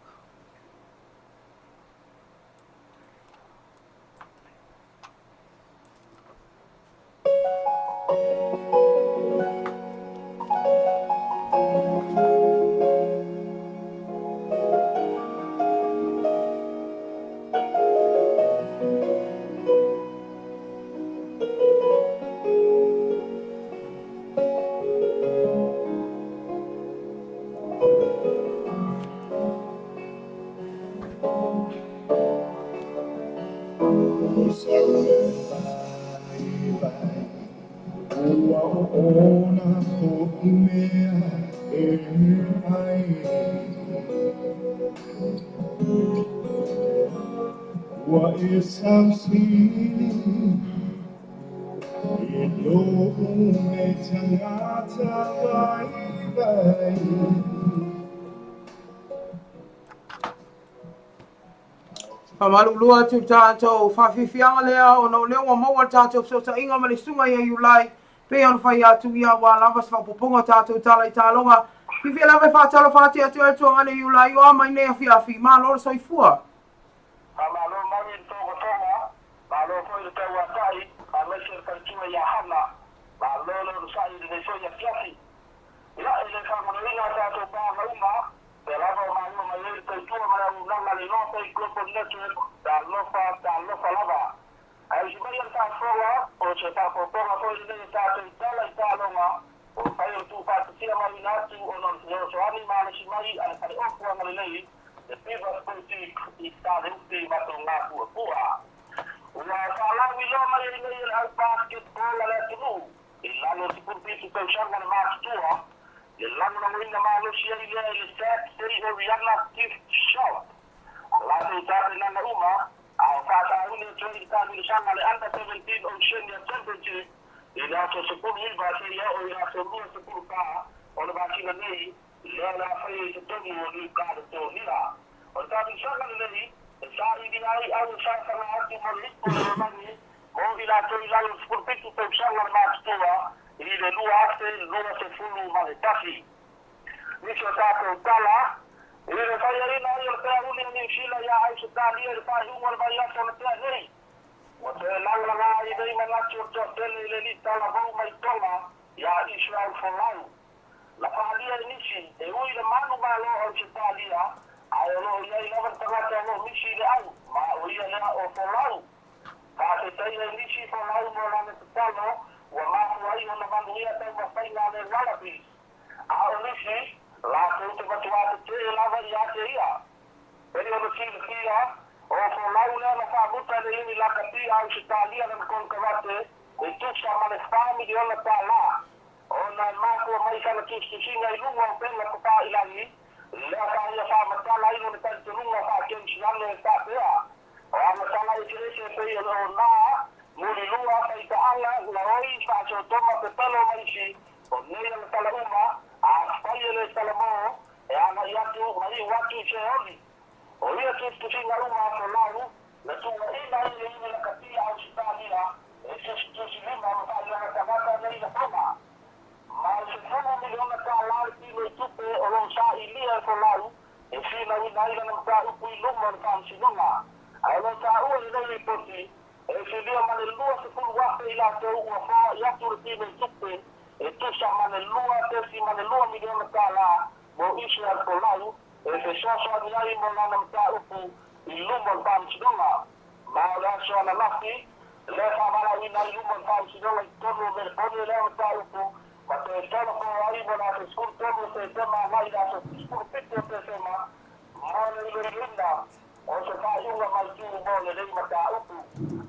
Pamalu lua tu tātou whawhiwhianga lea o nau leo maua tātou so ta inga mani sunga ia iulai pe anu whai atu ia wā lava sa whapoponga tātou tala i tālonga whiwhi lava whātalo whāti atu atu angane iulai o amai nea whiawhi mā loro soifua Pamalu mani tōko tonga mā loro koi te TAUAFIAFI mā mese kaitua ia hana mā loro sai de so ia fiafi ia ele whamarina tātou pāmauma Te lava o mai mai ele te tua mai o nanga le no pe global network da lofa lava. Ai si mai ta fola o se ta fola ko ile ta te tala ta longa o pai o tu pa tia mai natu o non so ani ma si mai al kare o ko ngale nei e piva politik i sta de ma to nga ku una sala wilo mai nei al basketball la tu ilano si purpisi per usare la mastura ilano non vinna malo sia il set sei o rialla gift shop la tutta nella Roma ha fatto un giornata di sangue under 17 Oceania Championship il altro secondo il Vasia o il secondo secondo pa o la Vasia nei la fai tutto il carro tornira o sta di sangue nei sai di ai a un sacco di altri mali o il altro il sportivo per usare la mastura il Lulu se fu male tafi mi sono stato tala il faiarina io per un in Scilla ya ai stadi il fai un vai sono tre nei o se la dei manaccio le lista la bomba e tola ya Israel for life la falia inizi e lui la mano malo o Italia allora io non parlato no mi si au ma io la o for life fa se sei inizi for life no la necessitano o ma poi non mando io per una faina del Wallabies inizi la tutte fattuate te la variate io periodo sia o for life la fa butta dei la capia in Italia non concavate e tu siamo le famiglie di una tala ona mako mai kana tu singa ilunga per la copa ilani la kaya fa matala ilo ne tanto lunga fa ken sinale sta pea o matala e kirese pe yo na muri lunga fa ita ala la oi fa so toma pe pelo mai si o ne la tala uma a spaiele tala mo e ana yatu mai watu che oli o ia tu singa uma so laru la tu ina ile la kapia au Italia e se tu singa ma fa la kavata nei la toma ma se fumo milione all'alti lo tutte o non sa il lì al follau e fino a un'aila non sa cui l'uomo non si non ha allora sa uno dei riporti e se dio ma nel luogo se fu guasto il lato uno fa ya turtino tutte e tu sa ma nel luogo te si ma nel luogo milione là mo isce al follau e se so di ai mo non sa il l'uomo non si non ha ma adesso alla lati le fa male l'uomo non si non ha torno per poi le sa ma se sono con arrivo la scorto se tema mai da scorto se tema ma le linda o se fa una mai più buone dei mata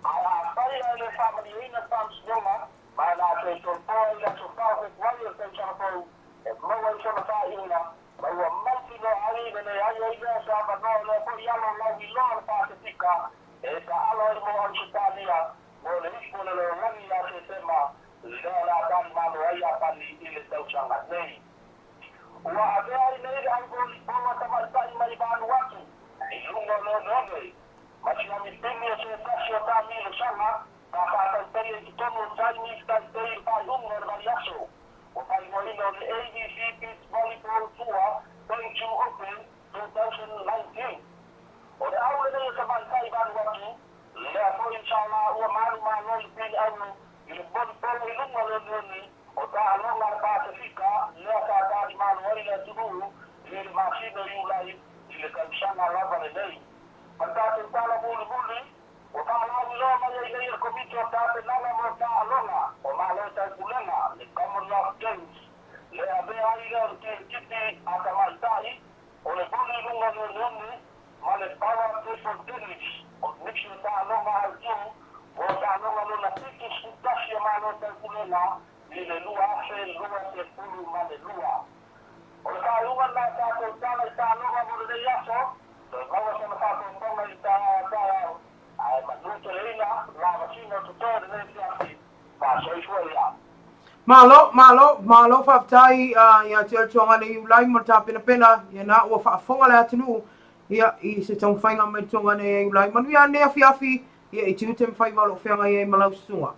a fare le famiglie in Samoa ma la che poi la soffa che vuole pensare poi e non sono fare una ma io mai no arriva ne ai io sa ma no le poi hanno la villor pacifica e sa allora mo in Italia vuole rispondere la linea che tema la dan mano ai apali ile tau sanga nei wa ai nei ai gol bola tamaltai mai banu watu lungo no nei ma ci mi pegno se faccio tammi lo sanga pa pa tele di tono sai mi sta tele pa lungo variaso o poi molino di ABC Beach Volleyball Tour going to open 2019 o da aule nei tamaltai banu watu le poi inshallah wa manu il pin anno il buon polo in lungo o da allora la pacifica le ha di mano la tu il macino di ulai il cansana la vale dei andate tala bulli o da la ma lei il comito da la morta allora o ma le sta culena le Commonwealth Games le aveva il che a camaltai o le bulli lungo ma le power for tennis o mix da allora al giù o da allora la picchi scutascia mano per culena le lua se pulu ma le lua o da lua la ta portare sta allora vuole degli asso ma sono fatto un po' di ma tutto lei la vicino tutore dei piatti ma sei fuori malo faftai ya tel tonga le ulai mo ta pena ya na o fa fonga la tunu ya I se tong fainga me tonga ne ulai manu ya ne afi ya I tu tem fai malo fenga ye malau sunga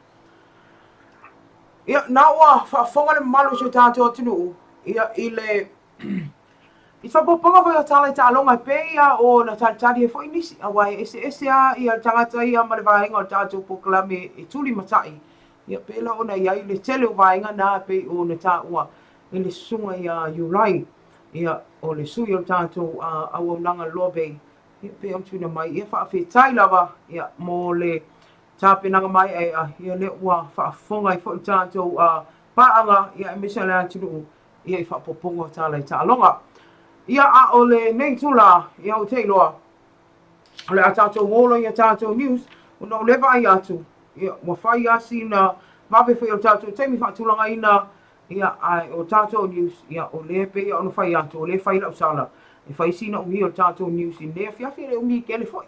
ya na wa fa fonga le malo se ta to tunu ya ile I fa poponga fa tala ta longa pe ya o na ta tadi fo inisi awai ese ya tangata ya ma le vainga o ta tu poklame I tuli matai ya pela ona ya ile tele vainga na pe o na ta wa ile sunga ya ulai ya o le su yo tanto a o nanga LOABAY ya pe o tuna mai ya fa fe tai lava ya mo le tape nanga mai ya le wa fa fonga I fo tanto paanga ia misa le tulu ia I whapopongo tālai tālonga. Ia a ole nei tula ia o te loa. Ole a tātou ngolo ia tātou news, una o lewa ai atu. Ia wa whai asi na mawe whai o tātou teimi whaatulanga ina ia ai o tātou news, ia o le pe ia ono whai atu, o le whai lau sala. E whai sina uhi o tātou news I nea whiawhi le umi kele whai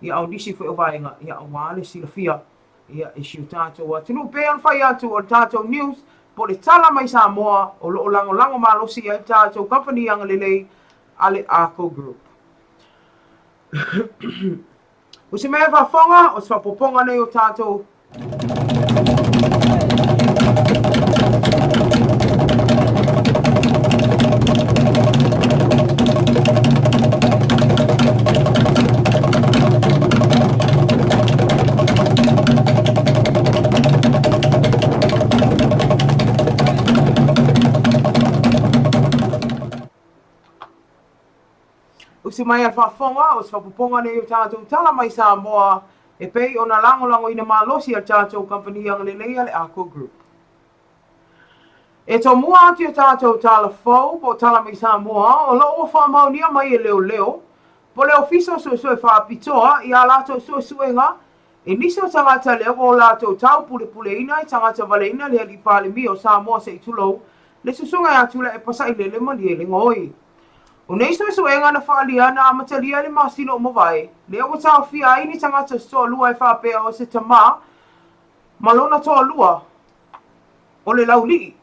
ia o nisi whai o vaenga, ia o wale sila whia. Ia e siu tātou a tunu pe on whai atu o tātou news, po le tala mai Samoa o lo lango malosi ai tātou company anga lelei ale Aukuso Group. O se mea whafonga, o se whapoponga nei o tātou. O se mai whafonga, o se whapoponga nei o tātou tala mai Samoa, e pei o na lango ina malosi a tātou company ang lelei ale Aukuso Group. E tō mua atu o tātou tala fau, po tala mai Samoa, o lo o whamaunia mai e leo, po le ofiso sue whaapitoa, I a lātou suenga, e nisi o tangata leo o lātou tau pule ina, I tangata vale ina le ali pāle mi o Samoa se itulou, le susunga e atula e pasai lele mani e le ngoi. O nei suenga na whaalia na amatalia le masino o mawai, lea o TAUAFIAFI ni tangata soa lua e whaapea o se tamā, malona toa lua, o le lauli,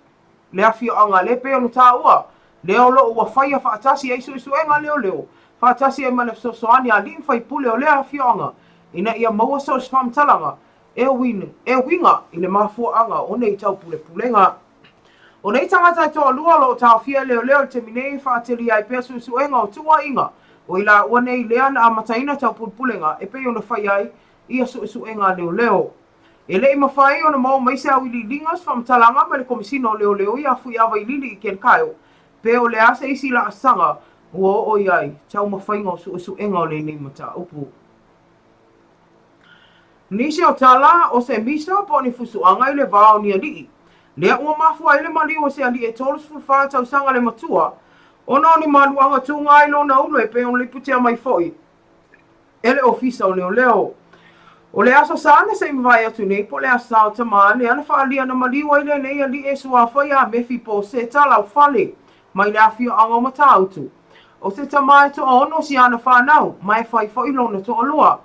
lea fio anga le pe ono tāua, lea o lo ua whaia whaatasi e suenga leo, whaatasi e mana soani a lim whai pule o lea fio anga, ina ia maua so spamtalanga, e winga I le mafua anga o nei tau pulenga. O nei tangata toa lua lo TAUAFIA leo te minei whaateli ai pea suenga o tua inga. O ila ua nei lea na amataina tau pulenga e pe ona whai ai ia suenga leo. E lei mawhai ona mau maise au ili lingas whamtalanga ma le komisino leo ia fui awa ilili I ken kaio. Pe o le asa isi la asanga ua o iai tau mawhainga o suenga o le nei mata upu. Nisi o tala o se misa po ni fusuanga I le vao ni alii. Lea ua mafua ele mali o se ali e tolus fulfa tau sanga le matua. Ona o ni manuanga tunga I lona ulu e pe on le putea mai foi. Ele ofisa o leo. O le aso sana se mwai atu nei po le asa o tamā le ana whaalia na mali o ele nei ali e sua whaia mefi po se tala o fale. Mai le afio anga o mata autu. O se tamā e to ono si ana whanau. Mai whai foi lona to alua.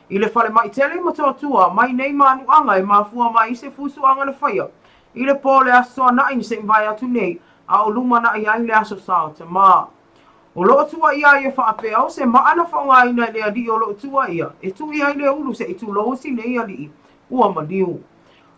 I le fale mai tele matua tua. Mai nei manuanga e mafua mai se fusu anga le whaia. I le po le aso na I se mwai atu nei, a o luma na I ai le aso sao tamā. O loo tua ia I e whaapea o se maana whaunga ina le ali o loo tua ia, e tu I ai le ulu se I tu loo si nei ali ua maliu.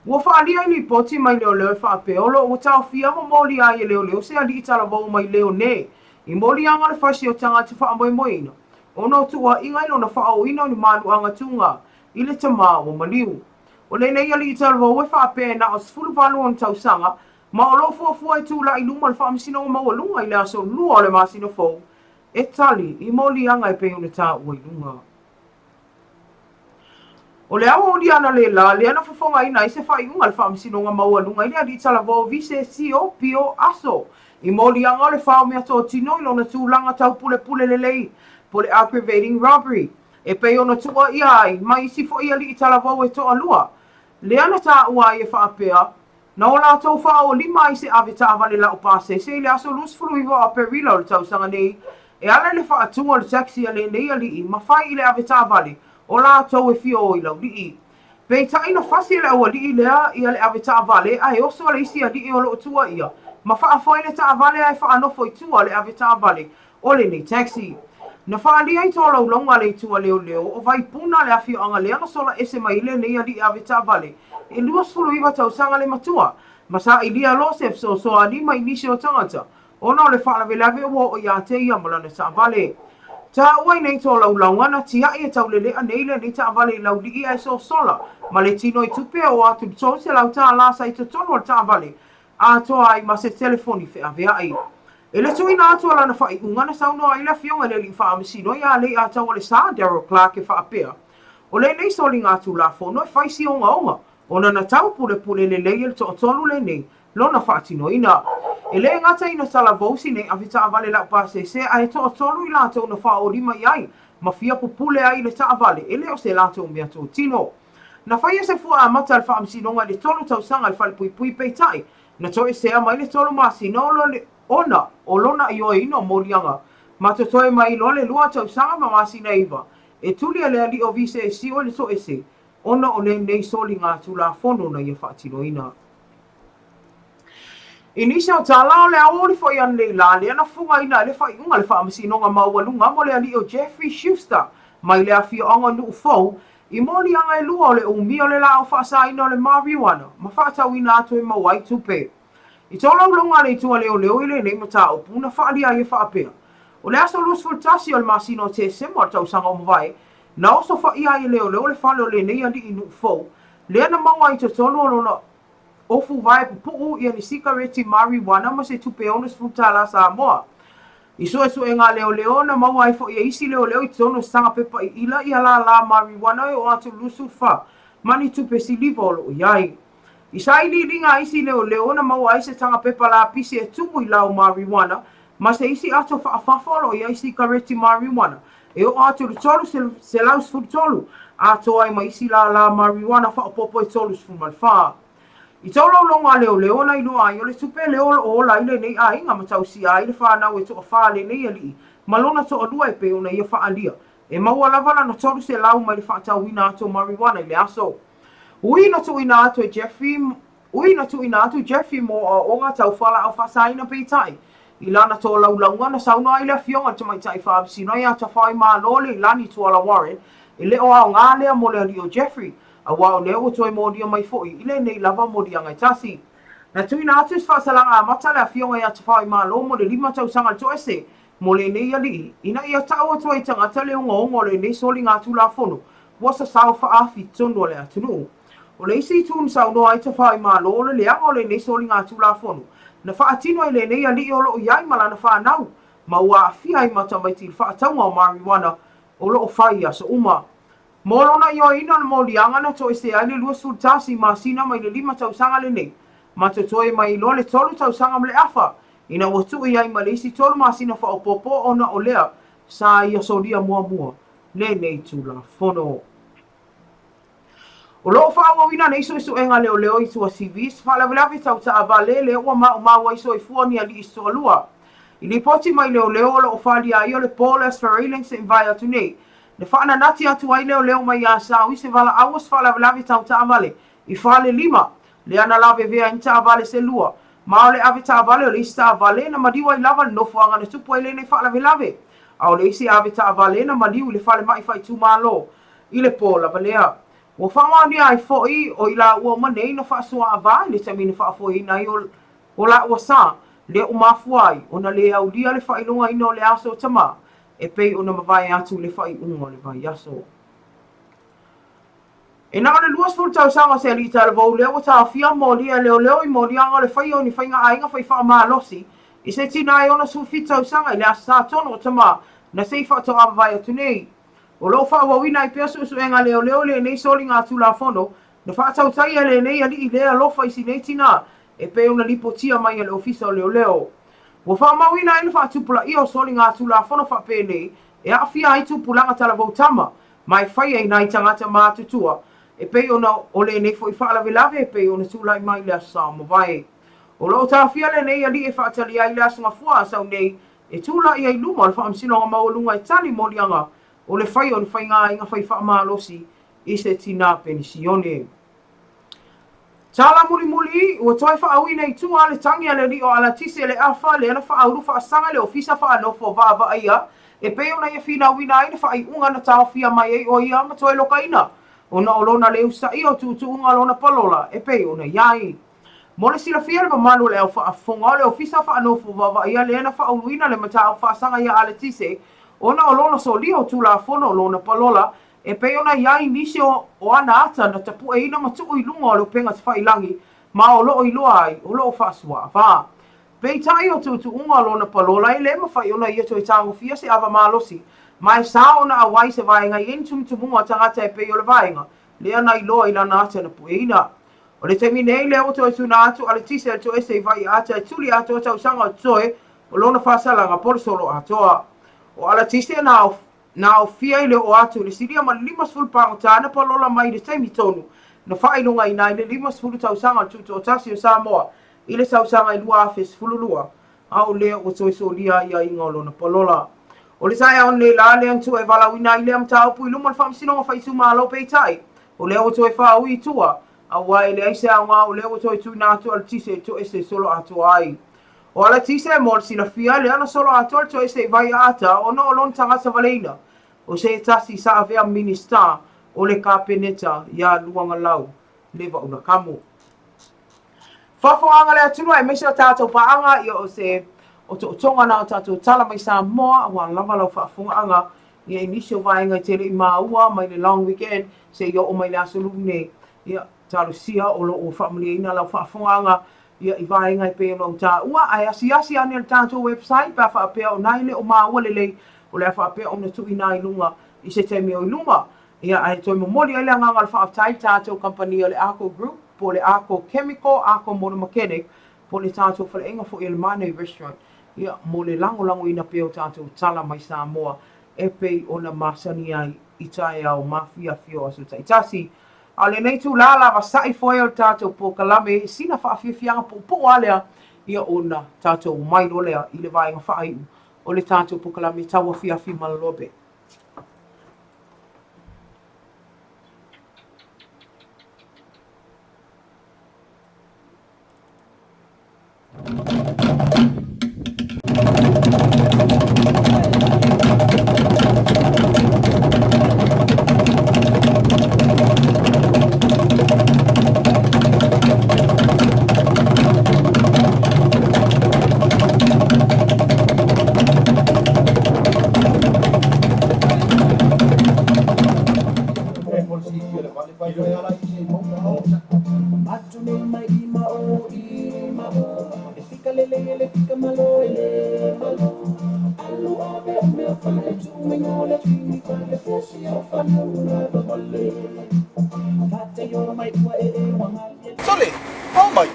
Ua whaalia I poti mai leo e whaapea o loo o TAUAFIA mo moli ai e leo se ali I tala vau mai leo ne. I moli anga le whasi o tanga te wha moina. O no tua inga ilo na whaau ina ni manu anga tunga, I le tamā o maliu. O le nei ali I tala vau e whaapea na o sfulu valu on tausanga, ma o lo fuafua I tūla I luma le whaamisino o maua lunga I le aso lua o le masino fau, e tali I moli anga e pe una tā ua I lunga. O le awa odi ana le la, le ana whafonga ina I se whai unga le whaamisino o maua lunga, I le adi tala vau vise sio pio aso. I moli anga le whao mea tō tino I lona tūlanga tau pule lei, po le aggravating robbery. E pe ona tua I ai, mai isi fo I ali I tala vau e tō alua. Le ana tā ua I e whaapea, na o lātou wha o lima I se ave tāwale lau pāse, se le aso lusfulu I wa a perila o le tausanga nei, e ala le wha atunga o le taxi a le nei ali I, ma whai I le ave tāwale, o lātou e fio o I lau li. Pei ta ina whasi le au li lea I le ave tāwale, a e oso le isi a li o lo tua ia, ma wha a whai le tāwale a e wha anofo I tua le ave tāwale, o le nei taxi. Na whaali ai tō lau longa le tua leo, o vai puna le awhio anga le ana sola ese mai le nei ali ave tāwale, e lua sulu iwa tausanga le matua, ma sa I lia lo se so anima I nisi o tangata, ona o le whaalawe o ia te ia malana tāwale. Ta uai nei tō lau laungana ti ai e tau lele a nei le nei tāwale lau li ai so sola, ma le tino I tupe o atu tō se lau tā lasa I te tono o tāwale, a toa ai ma se telefoni whi ave ai. E le tui nā atua lana whai ungana sauno ai la fionga le li whaamisino ia le a tau le sā Daryl Clark e whaapea. O le nei soli ngā tū la whono e whaisi onga, ona na tau pule le leia le tō tolu le nei, lona whaatinoina. E le ngata ina sala vausi nei awhita avale lau pase se a he toa tolu I lātou na wha o lima iai, ma fia pupule ai le ta avale, e leo se lātou mea tō tino. Na whaia se fua a mata al wha amsinonga le tolu tau sanga al whale pui pui peitai, na toe se mai le tolu masi no le ona o lona I oe ino morianga, ma to toe mai lo le lua tau sanga ma masi na iwa, e tuli a le ali o vise e si o le to ese, ona o le nei soli ngā tula fono na ia whaatinoina. Inisa o tālao le aori fo ian nei la le ana funga ina le whai unga le wha amasinonga maualunga mo le ali o Jeffrey Schuster, mai le awhia anga nuu fau, I moni anga e lua o le umi o le la o whaasa ina o le marijuana, ma whaatau ina atu e mawai tupe. I tōlau longa le tua leo leo I le nei mata o puna whaalia I e whaapea. O le aso lus fultasi o le masino te sema o tau sanga o mawai, na oso whaia I leo leo le whale o le nei andi I nuu fau, le ana mawai to tonu o lona ofu vai pupu I ni sikareti marijuana ma se tupe onus futala Samoa. I so e ngā leo leo na mawai fo I isi leo leo I tono sanga pepa I ila I la marijuana o atu lusu fa. Mani tupe si livo lo iai. I saili ringa isi leo leo na mawai se tanga pepa la pisi e tumu I lau marijuana. Ma se isi ato whaafafolo I isi kareti marijuana. E o atu le tolu se laus fu tolu. Ato ai ma isi la marijuana whaapopo e tolu fu malfaa. I taulau longa leo leo na ilo ai o le tupe leo o la ile nei a inga matau si a ile whanau e toa whale nei ali. Malona toa lua e peo na ia whaalia. E maua lavala na toru se lau mai le whaatau ina ato marijuana I le aso. Ui na tu ina ato Jeffrey mo o ngā tau whala au whasaina peitai. I lana toa laulaunga na sauna I le fionga te mai tai whaabisino I ata whai maa lole I lani tuala Warren. E leo au ngā lea mo le ali o Jeffrey. A wao leo toi modia mai foi ile nei lava modia ngai tasi. Na tuina atu whaasalanga a mata le a fionga I ata whai malo mo le lima tau sanga to ese mo le nei ali. Ina ia tau atu ai tangata le unga ongo le nei soli ngā tula fono. Wasa sao whaafi tono le atunu. O le isi tun sao no ai ta whai malo le leanga o le nei soli ngā tula fono. Na whaatino ai le nei ali o lo iai malana whanau. Ma ua awhia ai mata mai til whaataunga o marijuana o lo whai asa uma. Molona yo ina na molianga na to ese ai le lua sultasi ma sina mai le lima tau sanga le nei. Ma to toi mai lo le tolu tau sanga mle afa. Ina watu I ai malisi tolu ma sina fa opopo ona o lea. Sa ia solia mua. Le nei tula fono. O loo wha wina na iso enga leo I tua civis. Wha lavilavi tau ta avale le ua ma iso I fuani ali iso alua. I li poti mai leo lo whali a io le polas farailing se invai atu nei. Le whaana nati atu ai leo mai a sao I se vala awas wha lavilavi tau ta avale. I whale lima. Le ana lave vea in ta avale se lua. Ma o le ave ta avale o le isi ta avale na madiwa I lava no fuanga na tupu ai le ne wha lavilavi. A o le isi ave ta avale na madiu le whale mai whai tu malo. I le po lavalea. Wa whamani ai foi o I la ua manei na whaasua avai le tamina whaafoi nai o la ua sa. Le umafuai o na le au lia le whailunga ino le aso tama. E pei ona mawai atu le whai ungo le vai aso. E na ole luas fulu tau sanga se li tala vau leo ta fia molia leo I molianga le whai o ni whainga ainga whai wha maa losi. I se tina e ona sufi tau sanga I le asa tono o tama na se wha toa vai atu nei. O lo wha wawina I pia su enga leo le nei soli ngā tula fono na wha tau tai le nei ali I lea lofa I si nei tina e pei ona lipo tia mai le ofisa o leo. Wa wha mawina ina wha tupula I o soli ngā tula fono wha pe nei e a fia ai tupulanga tala vau tama mai whai ai nai tangata mātutua e pei ona o le nei fo I wha lavelave e pei ona tūlai mai le asa mo vai. O lo ta fia le nei ali e wha tali ai le asunga fua asau nei e tūlai ai luma le wha amsinonga maulunga e tali molianga o le whai o le whai ngā inga whai wha malosi I se tina penisione. Tala muli ua toi wha awina I tunga le tangi ale li o ala tise le alfa le ana wha auru wha asanga le ofisa wha anofo va ia e peo na ia fina awina ina wha I unga na tawafia mai e o ia ma toi loka ina. O na olona le usa I o tu unga lona palola e peo na iai. Mole sila fia le manu le au wha afonga le ofisa wha anofo va ia le ana wha auluina le mata wha asanga ia ala tise o na olona so lio tu la fono lona palola e pe ona iai nisi o ana ata na tapu e ina matu I lunga o le penga te whailangi ma o loo I loa ai o loo whaasua wha. Pei tai o tu unga lona palola I le ma whai ona ia to I tango fia se ava malosi ma e sa ona awai se vaenga I entum tumunga tangata e pe o le vaenga le ana I loa I lana ata na pu e ina. O le temi nei le o to suna atu ale tise to ese vai ata tuli atu tau sanga toe o lona fasala nga por solo atoa. O ala tise na o fia ile o atu le siria ma 5 pa tana pa lola mai le temi tonu. Na fai lunga ina ile 5 tau sanga tu o tasi o Samoa. Ile tau sanga i lua afes fululua. Au le o to so lia ia inga lona polola. O le saia on le la le antu e vala wina ile am tau pui luma fam sino fa isu ma lo peitai. O le o to e fa ui tua. Awa ele aise anga o le o to tu na to al tise to ese solo atu ai. O ala tise mo sina fia le ana solo atu to ese vai ata o no lon tanga sa valena. O se tasi sa avea minister o le kapeneta ya luanga lau leva una kamo. Fafo anga le atunua e mese o tātou paanga ia o se o to tonga na o tātou tala mai Samoa wa lava lau whaafunga anga ia inisio vaenga i tele i maua mai le long weekend se ia o mai le asolu ne ia talo sia o lo o whaamuli ina lau whaafunga anga ia i vaenga i peo lau tā ua ai asi ane le tātou website pa whaapea o naile o maua lelei o le whaapea o na tui nai lunga i se temi o i lunga ia ai toi momoli ai le anga ngal whaatai tātou company o le Aukuso Group po le Aukuso Chemical, Aukuso Motor Mechanic, po le tātou whale inga fo il Mane Restaurant. Ia, mo le lango ina peo tātou tala mai Samoa, e pei o na masani ai i tae au mafia fio asu tai tasi. A le nei tu lala wa sai foe o tātou po kalame, sina whaafiafianga po alea, ia o na tātou mai rolea i le vaenga whaai o le tātou po kalame TAUAFIAFI ma LOABAY. Sorry, oh my.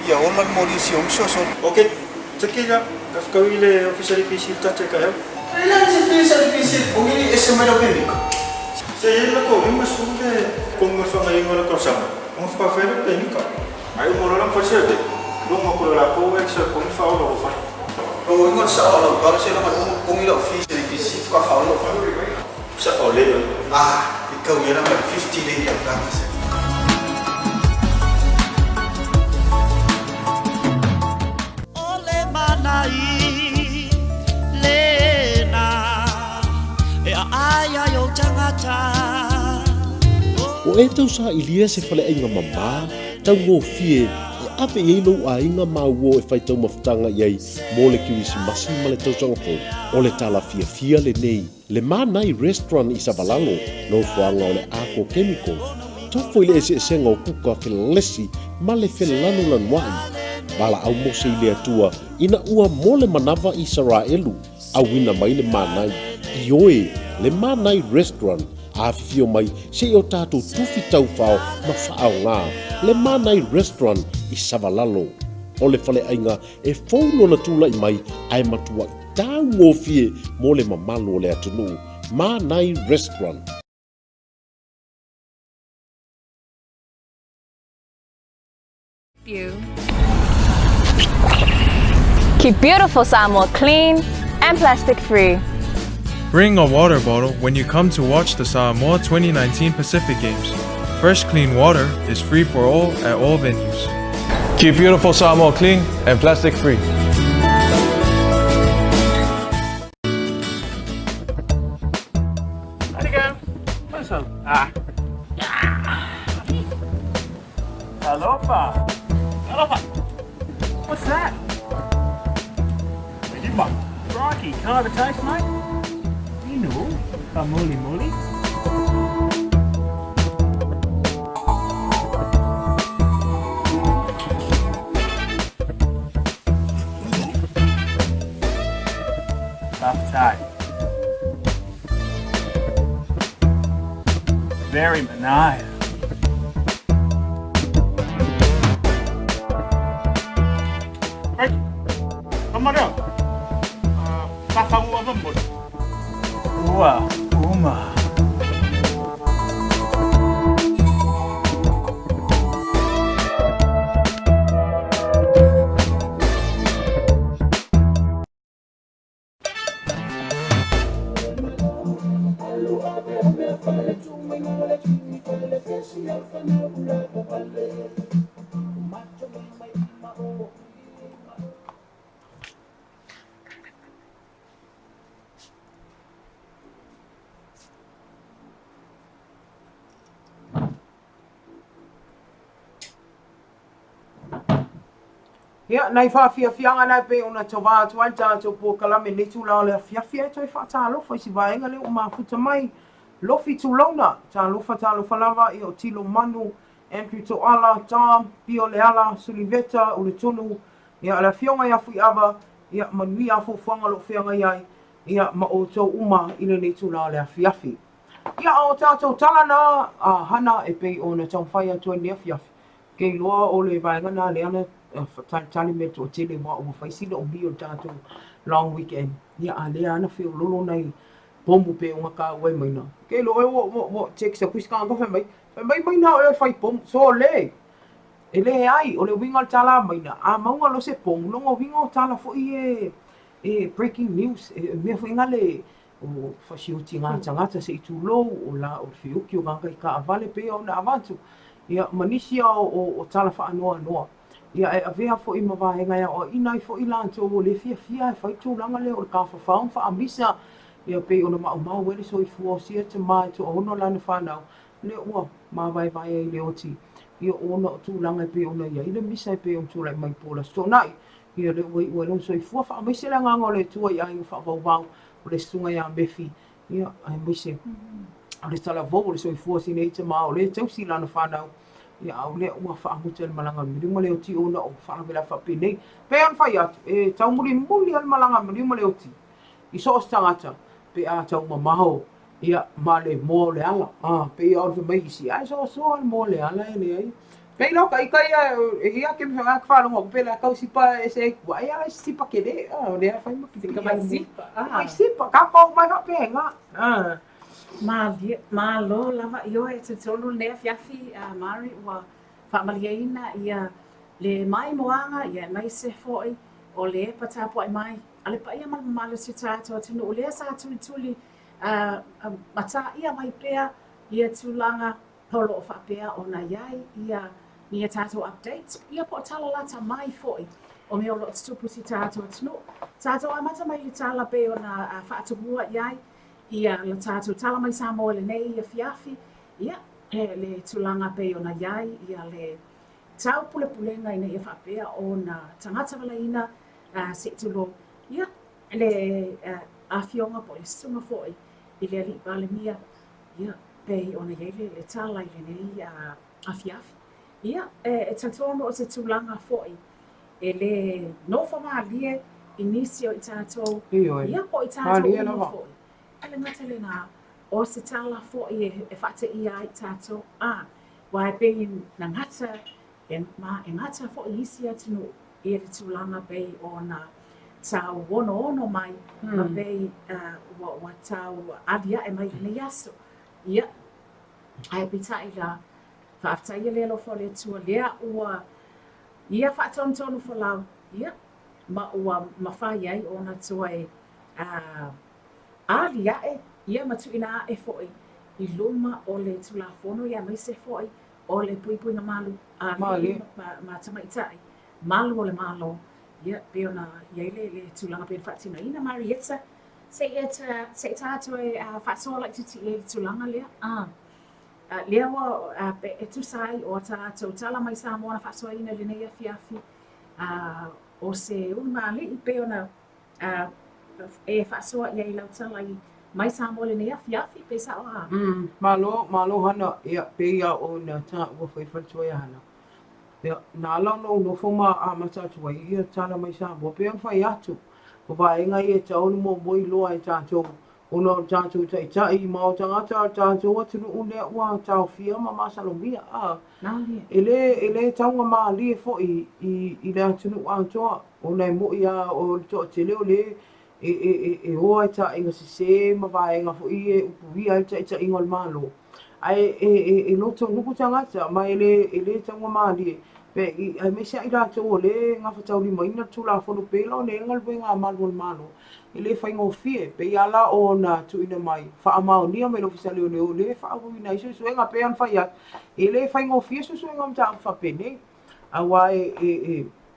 Ya, orang mau di siung so. Okay, sekian kau ile official PC tak cek ya. Ini official PC, ini SMS apa ni? Saya nak kau ini masuk ke kongres orang yang orang kau sama. Orang apa fair tu ni kau? Ayo orang pasal deh. Lu mau kau laku extra kongres faham apa? Oh, ini soal kalau saya nak kongres official PC kau faham apa? Soal le. Kau yang nak 50 le yang dah masuk. O e tau sa ilia se fale ainga mama, tau ngō fie, e ape i lo a inga mauo e whai tau mawhtanga iei, mō le kiwisi masi ma le tau sangapo, o le tala fia le nei, le mānai restaurant i Savalalo, no fuanga o le Aukuso Chemical, tau fo ile ese senga o kuka whelesi, ma le whelanu lanuai, wala au mose i le atua, ina ua mō le manawa i Saraelu, au ina mai le mānai, i oe, le Mānai Restaurant a fio mai se o tātou tufi tau whao ma whao ngā le Mānai Restaurant i Savalalo. O le whale ainga e whauno na tūla i mai ai matua i tāu ngō fie mō le mamalo le atunu. Mānai Restaurant. Keep beautiful Samoa clean and plastic free. Bring a water bottle when you come to watch the Samoa 2019 Pacific Games. Fresh clean water is free for all at all venues. Keep beautiful Samoa clean and plastic free. How'd it go? What's up? Aloha. What's that? Crikey, can I have a taste, mate? You know, moly. Tough tight. Very manaya. Ai. Kamarang. Papangu apa mo? Wah, uma. Ia, nai whawhiawhianga nai pe ona tawā tuai tātou pō kalame ne tūlao le whiawhia e toi whaatalofa i si vaenga leo o māputa mai. Lofi tūlauna, tālofa lava i o tilo manu, Andrew Toala, Tom, Pio Leala, Suliveta, o le tonu, ia ala whionga ia fui ava, ia manui a fuanga lo whianga iai, ia ma o tau uma i le ne tūlao le whiawhi. Ia o tātou talana, hana e pei o na tau whai atua ni a whiawhi. Kei loa o le vaenga nā le ana, tali me to tele mo o faisila o bio tātou long weekend. Ia a lea ana whio lolo nei pomu pe o ngaka ue maina. Kei lo e o teki sa kuiska anga whai mai. Whai mai na o e whai pomu. So le. E le ai o le winga tala maina. A maunga lo se pomu. Longo winga tala fo i e breaking news. E mea whinga le o whasiuti ngā tangata se i tū lo o la o whiuki o nganga i ka avale pe o na avantu. Ia manisi o tala wha anoa noa. Ia e avea fo i mawahenga ia o inai fo i lanto o le fia e whai tūlanga le o le ka whawhaung wha amisa. Ia pe o na mau wele so i fua o sia te mai to ono lana whanau. Le ua mawai vai e le oti. Ia ona o tūlanga e pe ona ia. Ina misa e pe o tūlai mai pola stonai. Ia le ua i ua lon so i fua wha amisa le nganga o le tua i ainga wha wau o le sunga ia mefi. Ia ai mise. O le tala vau o le so i fua sine i te mao le tausi lana whanau. Ia au lea ua whaamuta le malanga mirima leo ti ona o whaawela whapinei. Pe an whai atu, e tau muri muli al malanga mirima leo ti. I so os tangata, pe a tau mamaho, ia ma le mō le ala. Pe ia orwe mai isi, ai so al mō le ala e le ai. Pe loka i kai e ia ke me whanga kwhanonga, pe la kau sipa e se kua, ai ala sipa ke le, lea whai maki te kai sipa. Mai sipa, ka pau mai whapenga. Ma lo lava io e te tolu nea fiafi a Mari ua whaamaliaina ia le mai moanga ia mai se foi o le patapo ai mai. Ale pa ia malu si tātou atunu o lea sa tuli mata ia mai pea ia tūlanga polo o whapea o na iai ia ia tātou update. Ia po tala lata mai foi o mea o lo tupu si tātou atunu. Tātou amata mai li tala pe o na whaatubua iai. Ia la tātou tala mai Samoa le nei ia fiafi, ia le tūlanga pe o na iai, ia le tau pulenga ina ia whapea o na tangata walaina se tulo, ia le awhionga po le sunga foi, i le li pale mia, ia pe o na iai le tala i le nei a fiafi. Ia e tatono o se tūlanga foi, e le nofa maalie inisio i tātou, ia po i tātou uma foi. Ale ngata le nā, o se tala fo e whate ia i tātou, wai pei na ngata, e ngata fo i isi atinu i e tūlanga pei o na tau ono mai, ma pei wa tau adia e mai ni aso. Ia, ai pita i la, whaafta ia lelo fo le tua lea ua, ia whaatontonu fo lau, ia, ma ua mawhai ai o na tua e, ali ae, ia matu ina ae foi, i luma o le tulafono ia mai se foi, o le pui na malu, ma tamaitai, malu o le malo, ia peo na iele le tulanga pe whatina ina Marietta, se tātou e whatoa like titi le tulanga lea, lea wa e tusai o tātou tala mai Samoa na whatoa ina le nei a fiafi, o se unmali i peo na e whasoa ia i lau tala i mai Samoa le nei a fiafi pe sa oa. Malo hana ia pe ia o na tā ua whaiwhatua ia hana. Nā lau no whoma a matatua ia tala mai Samoa pe an whai atu. O whaenga i e taonu mo moi loa i tātou Ona o tātou tai ma o tangata tātou atu nu unea ua tauafia ma masalomia. Ele taunga maali e fo i le atu nu atoa. Ona e mo ia o to tele o le e oa ta inga se ma vaenga fo i e upuia ta inga o le malo. Ai e loto nuku tangata ma ele taunga maali pe ai me sa i tātou o le ngafa tau lima ina tula fono pela o le ngal venga malo malo. Ele fai ngofie pe ala o na tu ina mai fa amao ni me lo fisale o le fa o ina iso nga pe an fa ya ele fai ngofie so nga mta fa pene awa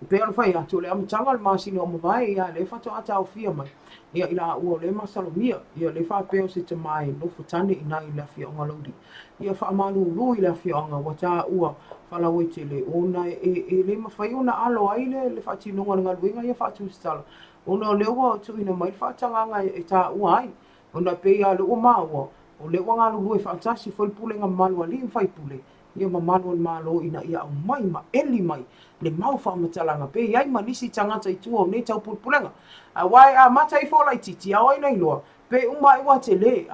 pe an fa ya tu le am tanga ma sino mo vai ya le fa to ata o fia mai ia ila o le masalomia ia le fa pe o se te mai no futane ina ila fia o ngalodi ia fa amalu lu ila fia o nga wata ua fala wetele ona le mafai ona alo ai le fa tino nga luenga ia fa tu stala ona le ua tu ina mai fa tanga e ta ua ai ona pe ia le ua maua o le ua ngalu lu e fa tasi fo pule nga malu ali fai pule ia ma malu malo ina ia au mai ma eli mai le mau fa matalanga pe ia ma nisi tangata i tu o ne tau pulenga a wai a mata i fo lai titi a oi nei loa pe uma i wa te le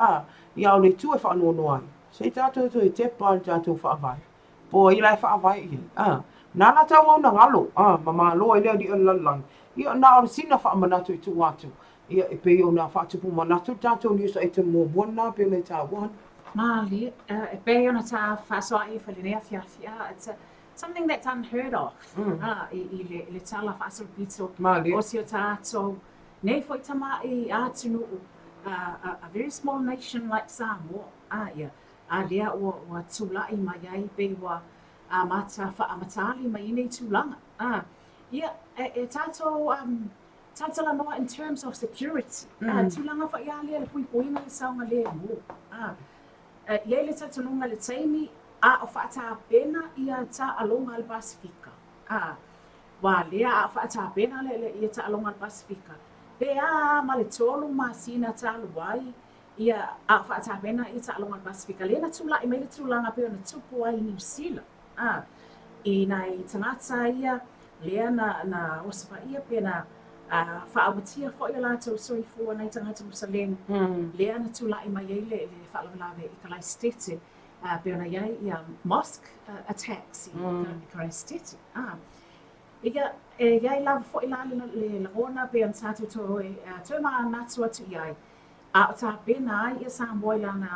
ia o le tu e fa no ai se tato to e te pa tato fa vai po i lai fa vai nana tau au na ngalo ma malo ele di lalang ia na o sina fa manatu i tu watu ia e pe ona fa tu manatu tato ni so e te mo bona pe le ta wan Mali, e pe ona ta fa so ai fa le fia it's something that's unheard of. I le tala fa so pizzo o si o tato nei foi tama I atunu a very small nation like Samoa ia a lea o tula I mai ai pe wa a mata fa amatali mai nei tulanga ia e tato tatala noa in terms of security tulanga fa ia le pui poina le saunga le mo ia le tatununga le taimi a o fata pena ia ta alonga al Pasifika wa lea a fata pena le ia ta alonga al Pasifika pe ma le tolu ma sina ta luai ia a fata pena ia ta alonga al Pasifika le na tula I mai le tulanga pe ona tupu ai New Zealand I nai tangata ia lea na osfa ia pena fa'awatia fo ia lātou soifua nei tangata Musalem lea na tula'i mai ai le fa'alawalawe I Kalaistete pe ona iai ia mosque attacks I Kalaistete ia iai lava fo I le lagona pe ona tātou toi natu atu iai a o tā pena ai ia Samoa I lana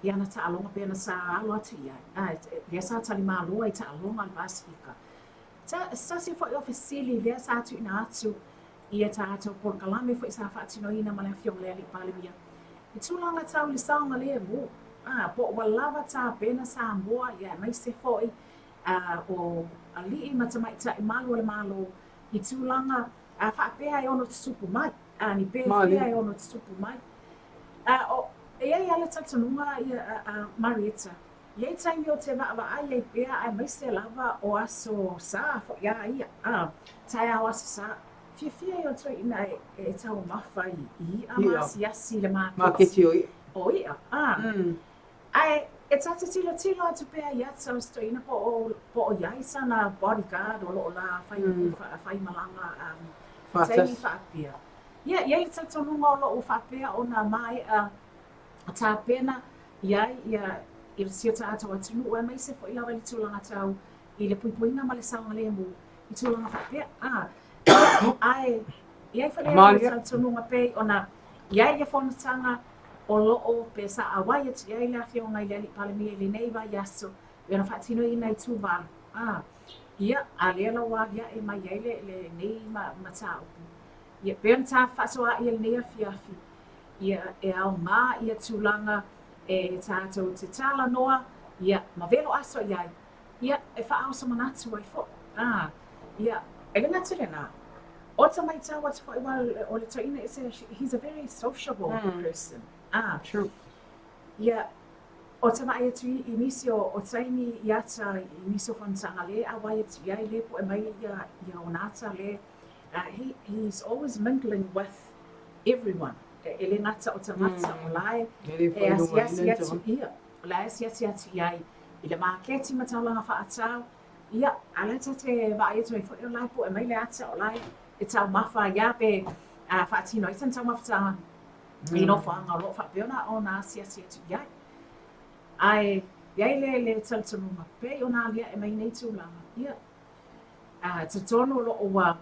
ia na ta'alonga pe ona sa alo atu iai lea sa talimālua I ta'alonga al Pasifika Sasi fo ofisili lea sa atu ina atu ia tātou por kalame fo isa fatino ina mala fiong le ali palimia. I tulanga tau li saunga le mo. Po walawa tā pena Samoa ia mai se fo o ali I matamai ta I malu le malo I tulanga fa pea I ono tsupu mai. Ni pea I ono tsupu mai. Ia le tatanunga ia Marietta. Iei taimi o te wa ai pea ai mai se lava o aso sa fo ia tai au aso sa fia o toi ina e tau mawhai I amasiasi le maketi o ia ai e tata tilo atu pea ia tau sto ina po o iai sana bodyguard o loo la fai malanga taimi whaapia iei tata nunga o loo whaapia o na mai tā pena iai I le sia tātou atunu ua mai se fo I lawa I le tūlanga tau I le puipuinga ma le saunga le mo I tūlanga whapea ai iai whalea o tātununga pei ona iai ia whanatanga o loo pe sa awai atu iai le awhionga I le ali palemia I le nei vai aso I ona whaatino I nei tūwaru ia a lea lawa ia e mai iai le nei ma tāupu ia pe ona tā whaasoa I le nei awhiafi ia e au ngā ia tūlanga e tātou te tala noa ia ma velo aso iai ia e whaausa manatu ai fo ia e le ngatu le nā o ta mai tau atu fo I o le taina he's a very sociable person true ia o ta mai atu I nisi o taini iata I nisi o whanatanga le a wai atu iai le po e mai ia o nata le he's always mingling with everyone ele ngata o tangata o lai e asiasi atu ia o lai asiasi atu iai I le maketi ma taulanga whaatau ia ala te vai atu I fo o lai po e mai le ata o lai e tau mawha ia pe whaatino I tan tau mawhatanga I no whaanga lo whapeona o nā sia tu iai. Ai, iai le talitonunga pe o nā lia e mai nei tūlanga. Ia, te tono lo o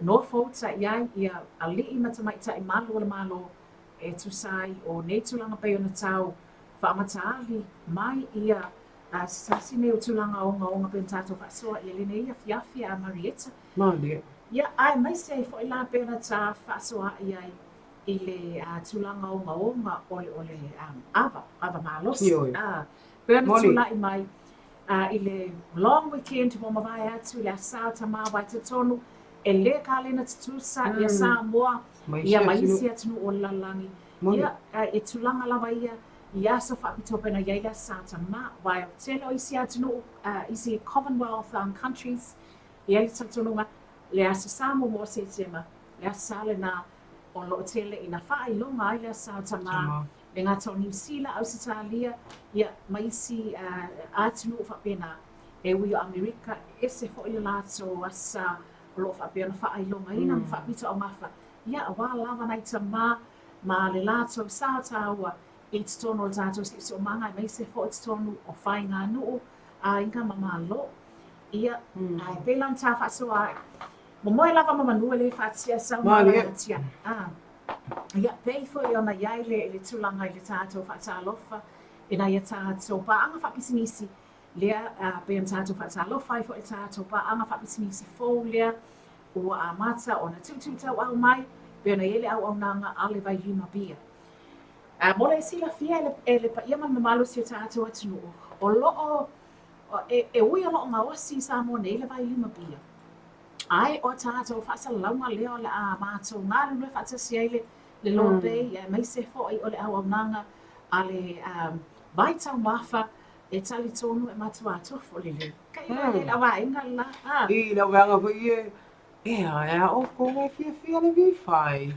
no fauta iai ia alii matamai i malo e tusai o nei tūlanga pe o na tau whaamataali mai ia sasi nei o tūlanga onga pe tātou whaasoa ia lene ia fiafi a Marietta. Mālia. Ia, ai mai se ai fo i la pe o na tā whaasoa iai i le tūlanga onga ole ava malosi. Pe o na tūla i mai i le long weekend mo mawai atu le asao tamā wai te tonu e le kālena tutusa ia Samoa ia maisi atunu o lalangi. Ia, e tūlanga lawa ia so whapito pena iai le asao tamā wai o tele o isi atunu isi Commonwealth countries ia le tatununga le asa Samoa mo se tema le asa le na o lo tele ina whailonga ai le asao tamā le ngata o New Zealand au Italia ia maisi atunu o whapena e ui o Amerika ese fo i lato asa o lo whapena whailonga ina whapito o mafa ia a wā lawa nai tamā ma le lato sao taua i te tono o tātou si o manga mai se fo i te tono o whai ngā nuu a inga mamalo ia ai pelang tā whasoa mo moe lava mamanua le whatia sau mara tia ia pei fo i ona iai le tūlanga i le tātou whaatalofa e na ia tātou paanga whapisinisi lea pe am tātou whaatalofa i fo i tātou paanga whapisinisi fo lea ua a mata o na tūtau au mai pe ona ele au nanga ale vai lima bia. Mole e sila fia e le pa ia mamalo si o tātou atunu o loo e ui o loo ngā osi Samoa nei le vai lima bia. Ai o tātou whaasalaunga leo le a mātou ngā lulu e whaatasi ai le LOABAY e mai se fo i o le au nanga a le vai tau mafa e tali tonu e matua atofo le le. Kai le awa inga la. I la wanga fo i o kongo fia le wifi.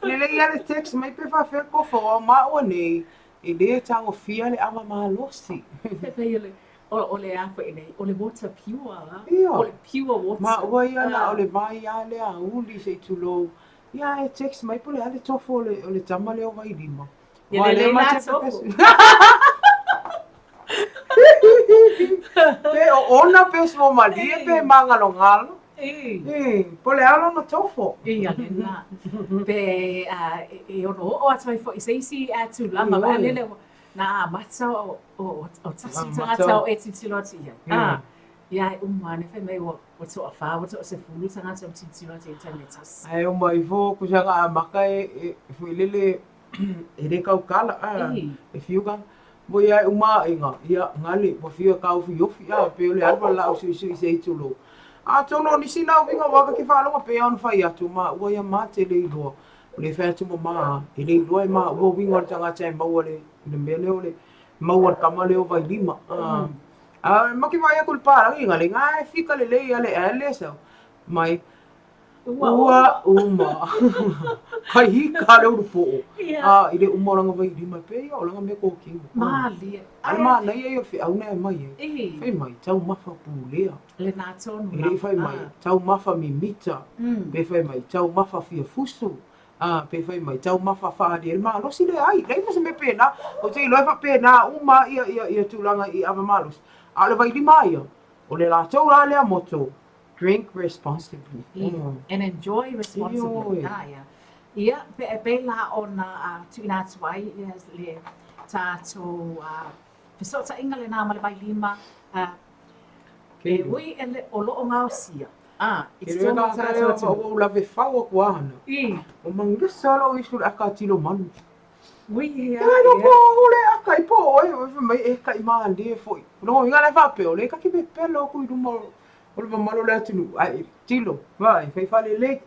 Le ia le text mai pe fa fe ko fo ma o nei e le tango fia le ama malosi. Pe o le afa i nei, o le water pure, o le pure water. Ma ua ia la o le vai a le a uli se tulo. Ia e text mai po le ale tofo o le tama leo vai lima. Ia le la tofo. Pe o ona pe smo malia pe mangalongalo. Po le alo no tofo. Ia le na. Pe ono o atai fo i seisi atu lama va lele na mata o tasi tangata o etitiloti ia. Ia umane fe mai o to a fa o to se fulu tangata o etitiloti internetas. Ai o mai vo ku sanga a maka e lele e re kau kala e fiuga mo ia uma inga ia ngale mo fiu kau fiu ia pe le alba la o se tulo. A tono ni sina winga waka ki whalonga pe on whai atu ma ua ia mā te leiloa. O le whai atu ma e leiloa e ma ua winga o tangata e maua le mea leo le maua kama leo vai lima. Maki vai aku le pārangi inga le ngā e whika le lei ale ele sau. Mai ua uma. Kai hika leo rupo o. I le umoranga vai lima pe ia o langa me ko kingu. Mālia. Ai mā nei e o whi au nei mai e. Whai mai tau mafa pūlea. Le nā tonu. E whai mai tau mafa mi mita. Pe whai mai tau mafa fia fusu. Pe whai mai tau mafa whaari. El maa losi le ai. Lei masa me pēna. O te iloi wha pēna uma ia tūlanga i awa malos. A le vai lima ia. O le la tau la lea moto. Drink responsibly. And enjoy responsibly. Ia, pe la o na tuina tuai le tātou whisota inga le nā male vai lima e ui e le o loo ngā osia. Ke rega tātou atu. O la ve whaua kua hana. O mangisa lo isu aka tilo manu. Ui ia. Ia no ko le aka i po e mai e ka i maa lie foi. No inga le whapeo le ka ki me pelo kui rumo o le mamalo le atinu. Ai tilo. Vai, whai whale le.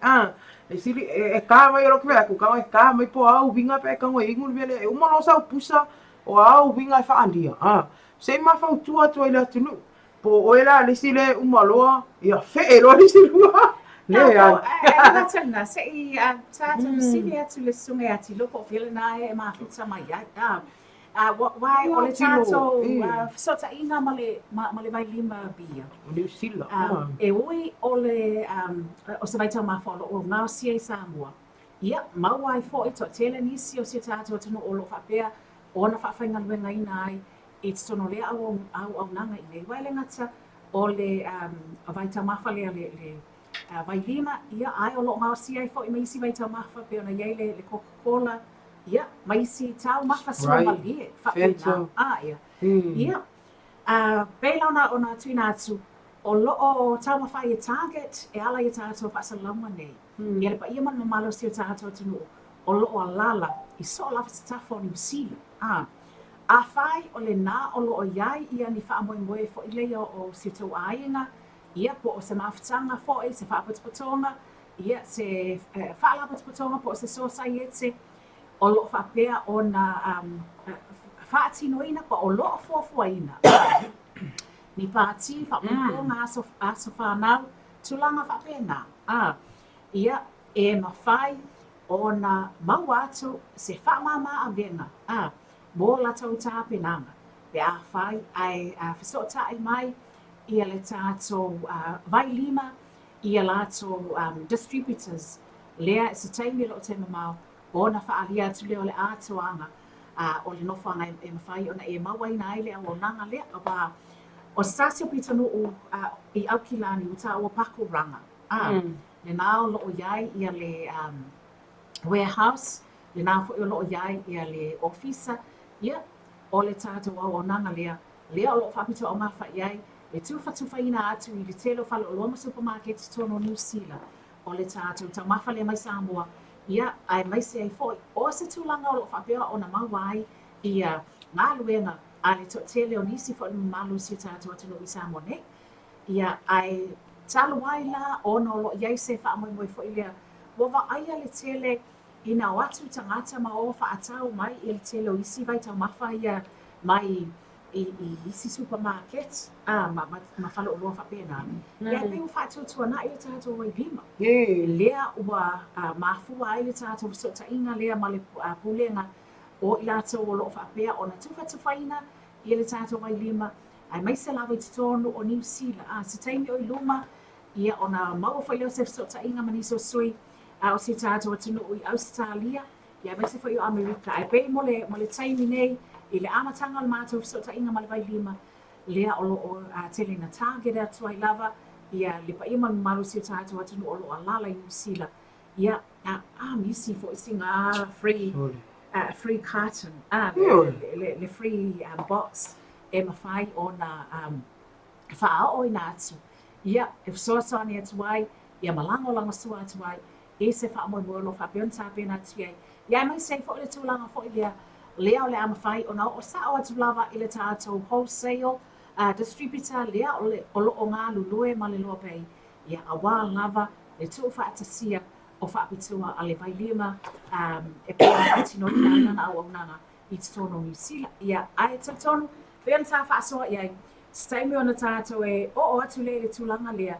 E siri e ka mai ro kwe aku ka mai ka mai po au vinga pe ka ngoi ingul vele e uma no sa pusa o au vinga e whaandia. Se ma whau tua tua ila tunu. Po oela le sile uma loa ia fe lo le silua. Le ai. Na tana se i tātou sili atu le sunga ati loko vele na e ma futa mai ai. Wai o le tātou sota inga male vai lima bia. O le sila. E ui o le o se vai tau mawholo o ngā sia i Samoa. Ia, mau ai fo to tele nisi o se tātou tunu o lo whapea, ona whawhainga luenga ina ai, i tono lea au nanga i le waile ngata, o le vai tamafa lea le vai lima, ia ai o lo ngao si ai fo i maisi vai tamafa, pe ona iei le Coca-Cola, ia, maisi tau mafa sua malie, whapena, ia. Ia, pēla ona tuina atu, o loo tau mawhai e Target, e ala i tātou whasalama nei. Ia le pa ia man mamalo si o tātou tunu, o loo a lala, i so lafa se tafo ni usila. A whai o le nā o loo iai ia ni wha amoe moe fo i leia o si tau ainga, ia po o se mawhitanga fo e se whaapatispatonga, ia se whaalapatispatonga po o se sosai ete, o loo whapea o na whaatino ina pa o loo fuafua ina. Ni pāti whapunga aso whanau, tulanga whapena. Ia e mawhai o na mau atu se whamama a venga. Mō la tau tāpenanga. Pe a whai ai whisota ai mai, ia le tātou vai lima, ia lātou distributors. Lea se taimi lo te mamau, o na whaalia atu leo le ātuanga, o le nofanga e mawhai o na e mawaina ai lea o nanga lea, o stasio pitanu i Aukilani o tā ua pako ranga. Le nā o loo iai ia le warehouse, le nā fo i o loo iai ia le officer, ia o le tātou au o nanga lea o loo whapito o mawha iai, le tufa ina atu i le telo whalo o loma supermarket tono New Zealand, o le tātou tau mawha lea mai Samoa, ia ai mai se ai foi, o se tūlanga o loo whapea o na mawai ia ngā luenga, a le tele o nisi fo le malu si tātou atunu i Samoa nei. Ia ai talo ai la o no lo iai se wha amoe moe fo ilia. Wawa aia le tele ina o atu tangata ma o wha atau mai i le tele o isi vai tau mawha ia mai i isi supermarket. Ma whalo o loa wha pēnā. Ia pe u wha atu tuana i le tātou wai pima. Lea ua mafua ai le tātou sota inga lea ma le pulenga o i lātou o loo whapea o na tuwhaina i le tātou vai lima, ai mai se lawa i tonu o New Zealand, se taimi o i luma, ia o na mau whaileo se sota inga maniso sui, o se tātou atunu i Australia, ia mai se whai o Amerika, ai pei mo le taimi nei, i le amatanga o le mātou sota inga ma le vai lima, lea o loo tele na Target atu ai lava, ia le pa ima malu se tātou atunu o loo alala i New Zealand, ia misi fo i singa free carton, le free box e mawhai o na whaao i nā atu. Ia, e wsoa ni atu ai, ia malango sua atu ai, e se wha amoe mwelo whapeon tāpena atu ai. Ia mai se fo i le tūlanga fo i lea o le amawhai o na o sao atu lava i le tātou wholesale distributor, lea o loo ngā lulue ma le LOABAY. Ia awa lava le tū whaatasia o whaapitua a le vai lima, e pēra atino i nana au nanga i tono New Zealand. Ia ai tatonu, pēra tā whaasoa iai, staimi o na tātou e o atu le tūlanga lea,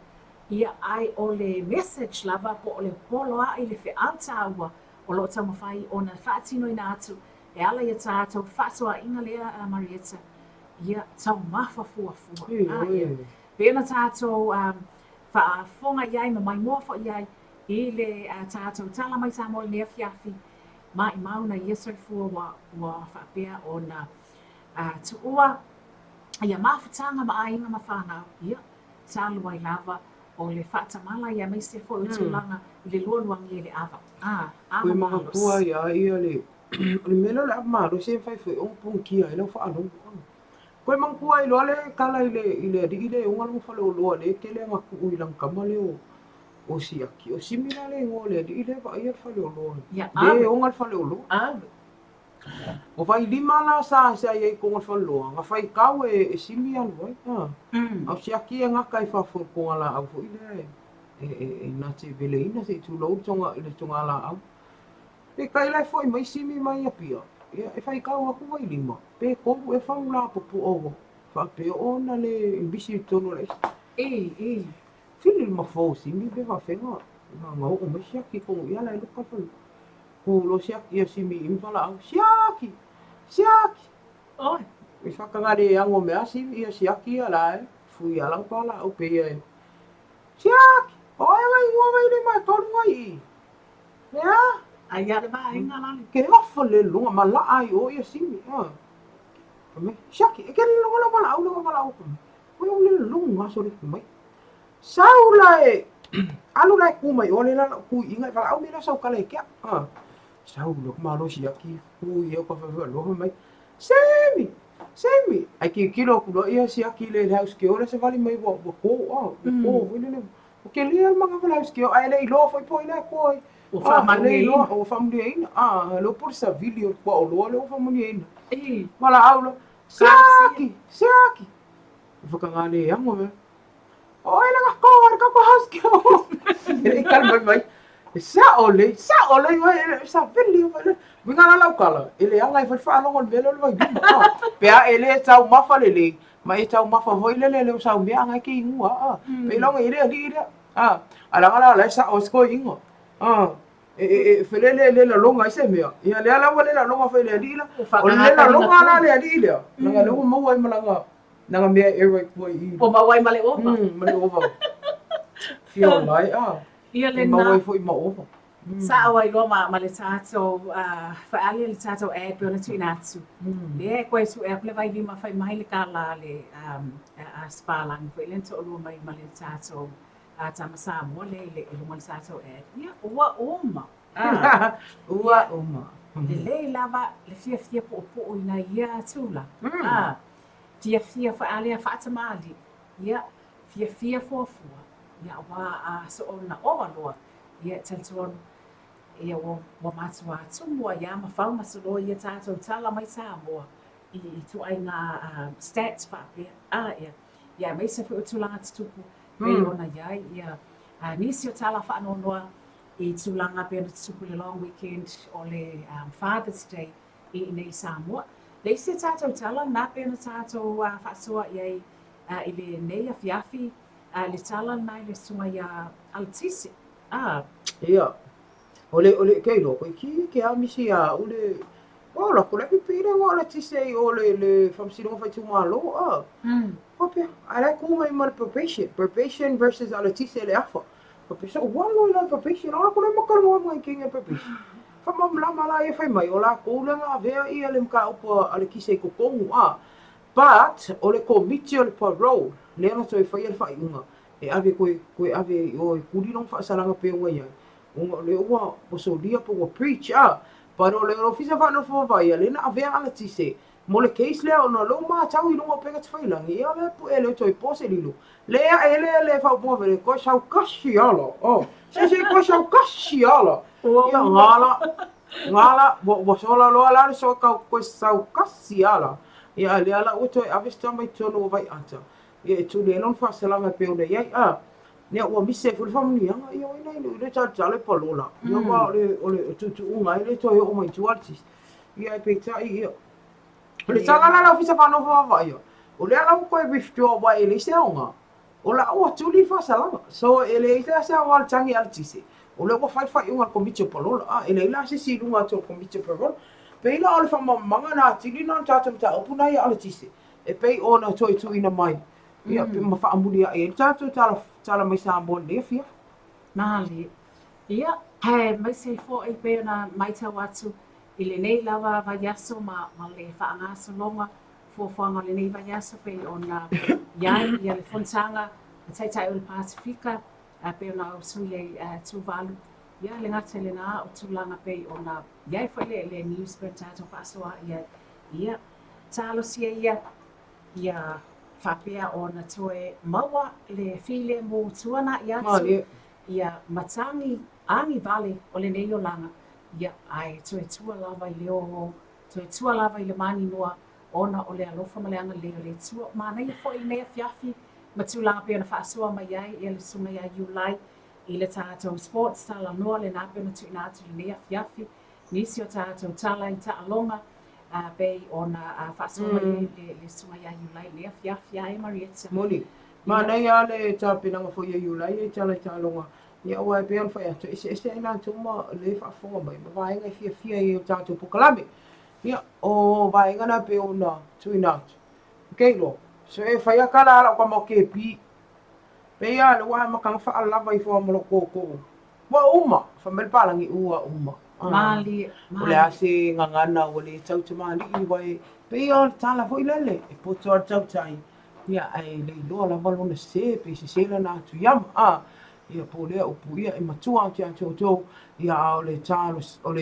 ia ai o le message lava po o le poloa i le whiauta aua, o lo tau mawhai o na whaatino i nātu, e ala ia tātou whaasoa inga lea Marietta, ia tau mawha fuafua. Pēra tātou whaafonga iai, ma mai mōwha iai, i le tātou tala mai Samoa le afiafi ma i mauna i esoifua wa whapea o na tuua ia mawhitanga ma ainga ma whanau ia tālua i lava o le whaatamala ia mai se fo i tūlanga i le lualuangi i le awa. Koe mga kua ia le melo le amaro se whai o punkia i lau whaano. Koe mga kua i loa le kala i le adi i le ungalu whale o loa le ke le ngaku ui lang kamale o siaki o simila le ngole di ile va ia fale o lo de o ngal fale o lo o vai lima la sa ia ko ngal fale lo nga fai kau e simia lo au siaki nga kai fa fo ko ala au ile e na te veleina se tu lo tonga ile tonga la au pe kai lai foi mai simi mai apia ia e fai kau aku vai lima pe ko e fa la popo o fa pe ona le bisi tono le Fili ma fausi mi be va fenga ma o me siaki ko ia la luka fa ko lo siaki ia simi impala au siaki oi e fa kangare ango me asi ia siaki ala fui ala pala o pe ia siaki oi mai le mai tonu ai ya Ai ya le ba inga la. Ke ofa le lunga mala ai o ia simi. Kame shaki ke le lunga mala au lunga mala au. Ko le lunga so le mai. Saula e alu lai ku mai ole la ku inga fa au mira sau kala ke. Sau lo malo si aki ku ia ko fa lo mai. Semi. Ai ki kilo ku lo ia si aki le house ke ora se vale mai bo ko vile. O ke le manga fa house ke ai le lo foi poi na ko. O fa manei o fa munei. Lo por sa video ko o lo fa munei. Mala aulo. Siaki. Fakangale yang mo. Oi lang ako, ka house ke. Ele kalma mai. Sa ole sa video vai. Vinga lá kala. Ele anga fa fa lo belo vai. Pea ele tau mafa lele. Mai tau mafa voi lele sa me anga ki ngua. Pe longa ele ali. Ala la sa osko ingo. Felele le la longa ise me. Ia le ala wale la longa fa le ali la. O le la longa la le ali le. Nga lo mo wai malanga. Nga me Eric boy. O ma wai male over. Male over. Feel like Ia le ma na. wai foi ma over. Sa awai lo ma le tato fa ali le tato e pe ona tu inatsu. Le ko su e ple vai vi ma fai mai le kala le a spalang fe le to lo mai ma le tato tama sa mo le lo ma le tato e. Ia ua uma. Ua uma. Le lava le fia po ina ia tula. Fia fa ali fa tamali. Ia fia fofua. Ia wa so ona overlord. Ia tantuan ia wa matua tumua ia mafau masolo ia tātou tala mai Samoa I tu ai ngā stats pa ia mai se fu tulanga tupu me ona ia nisi o tala whaanonoa I tulanga pe ona tupu le long weekend o le Father's Day I nei Samoa le se tātou tala nā pe ona tātou whaasoa I le nei afiafi le tala nai le sunga ia altisi Ia. Ole keilo ko ki a misi a ole ola ko le pipire wala tise ole le famsino fa tu malo Kopia ala ko mai mal probation versus ala tise le afa Kopia so one lo probation ola ko le makal mo mai kinga probation fa mam la mala e fa mai ola ko le ma ve I ale mka opo ala kise ko kongu but ole ko miti ole parole le no so e fa ia fa inga e ave ko ave o kuri non fa salanga pe ngai Unga le ua o so lia po wa preach Pero le ofisa fa no fo vai le na ave ala tise mo le case le ona lo ma tau I lunga pega tfailang ia le pu ele toi pose lilu le ele fa mo vele ko sau kashi ala se ko sau kashi ala ia ngala bo sola lo ala so ka ko sau kashi ala ia le ala o toi ave sta mai tono vai ata ia tu le non fa salanga pe ona ia Nia ua mise fu family anga ia ina le tale palola ia wa ole tu ngai le toi o mai tu artist ia pe ta ia le tala la ofisa fa no va ia ole ala ko e bifto wa ele se onga ola o tu li fa sala so ele ita sa wa tangi artist ole ko fai unga komite palola ele la se si lunga to komite palola pe la ole fa manga na tili non ta opuna ia artist e pe ona toi tu ina mai ia pe ma fa amuli e tato tala mai Samoa le fia Nali ia mai se fo e pe na mai tau atu I le nei lava vaiaso ma le whaangaso longa fo whanga le nei vaiaso pe ona iai ia le fontanga tai o le Pasifika pe ona o sui tuvalu ia le ngata le nga o tulanga pe ona iai fa le news per tato whaasoa ia talo sia ia Whapea o na toe maua le file mo tuana I atu ia matangi angi vale o le nei o langa ia ai toe tua lava I leo toe tua lava I le mani noa ona o le alofa ma le anga leo le tua ma nei fo I nei fiafi ma tūlanga pe ona whaasua mai ai ia le sunga ia Julai I le tātou sports tala noa le nā pe ona tu ina atu le nei fiafi nisi o tātou tala I ta alonga bei ona whaasua mai le sunga ia Julai le fiafia e Marietta. Moni. Ma nei ale ta pinanga fo ia Julai e tala ta longa. Ia wa pe on fa atu ese ina tuma le fa fo mai. Ma vai ngai fia I tātou pokalame. Ia o vai ngana pe ona tu ina. Okay lo. So e fa ia kala ala kwa mo ke pi. Pe ia le wa ma kan fa ala vai fo mo ko. Wa uma fa mel palangi ua uma. Mali. O le ase ngangana o le tau te mali I wai. Pe o tala fo ilele. E poto ar tau tai. Ia ai le loa la malo na se. Pe se se la na atu yam. Ia po lea o pu ia. E matua ki a tau. Ia o le talo. O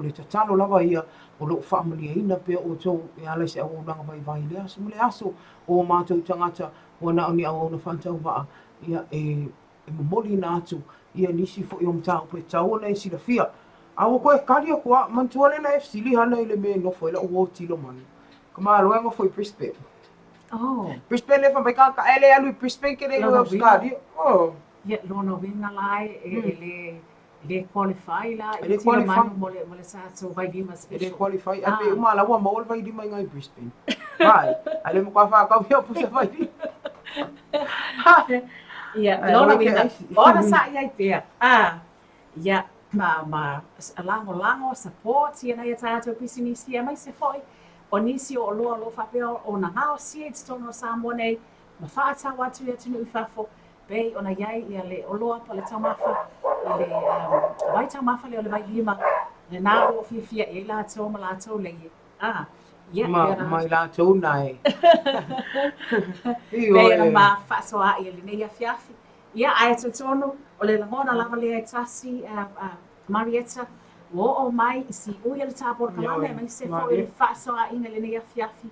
le tatalo lava ia. O lo whaamalia ina pe o tau. Ia le se au nanga vai vai lea. Se mule aso. O mātou tangata. O na oni au na whantau waa. Ia e mamoli na atu. Ia nisi fo I o mtau. Pe tau na isi la fia. Awa koe kari o kua, mantua le na FC li hana I le me nofo ila uo tilo manu. Kama aloe ngofo I Brisbane. Oh. Brisbane le whampai ka ele alu I Brisbane ke le ua skadi. Oh. Ia, lona winga lai, le qualify la, Ele I tila qualify. manu mole sa so vai lima special. Ele qualify. Ape uma la ua maol vai lima ngai Brisbane. Vai. Ale mo kwa whakau hia pusa vai lima. Ia, lona winga. Ora sa iai pia. Ia. Ma lango support ia na ia tātou pisinisi ia mai se foi o nisi o loa lo whapea o na ngao sied tono Samoa nei ma whaatau atu ia tunu I whafo bei o na iai ia le o loa pa le taumafa I le vai taumafa le o le vai lima le nā o fia e la tau ma la tau le ia mai la tau nai bei na ma whaasoa ia le nei a fiafi ia ai tono o le langona lava le ai tasi Marietta o mai si uia le tāpora kalame mai se fo le whaasoa inga le nei a fiafi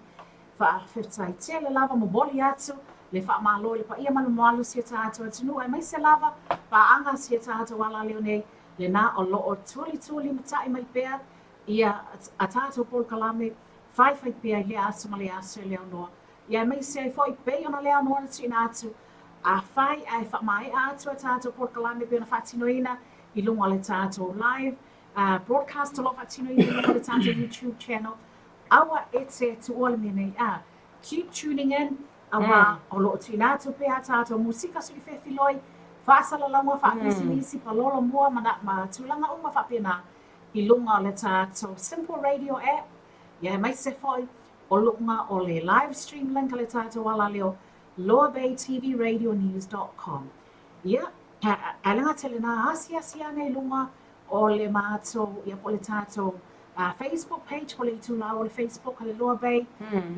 whaafirtai te le lava mo boli atu le whaamalo le pa ia manu moalu si tātou atunu ai mai se lava pa anga si tātou wala leo nei le nā o lo o tuli matai mai pēr ia a tātou pol kalame whai pēr le asu ma le asu leo noa ia mai se ai fo I pei ona leo noa na tuina atu a whai ai whaamai atu a tātou pol kalame pēr na whaatinoina I lunga le tātou live, broadcast lo whaatino I lunga le tātou YouTube channel. Awa ete tu ole mene keep tuning in. Awa o lo tinato pe a tātou musika sui whewhiloi. Whaasala launga whaapisinisi palolo mua ma tulanga uma whapena I lunga le tātou Simple Radio app. Ia mai se foi o lunga o le live stream link le tātou wala leo LOABAY TV Radio News.com. Ia alanga tele na asia nei lunga o le mātou ia po le tātou Facebook page po le itu la o le Facebook le LOABAY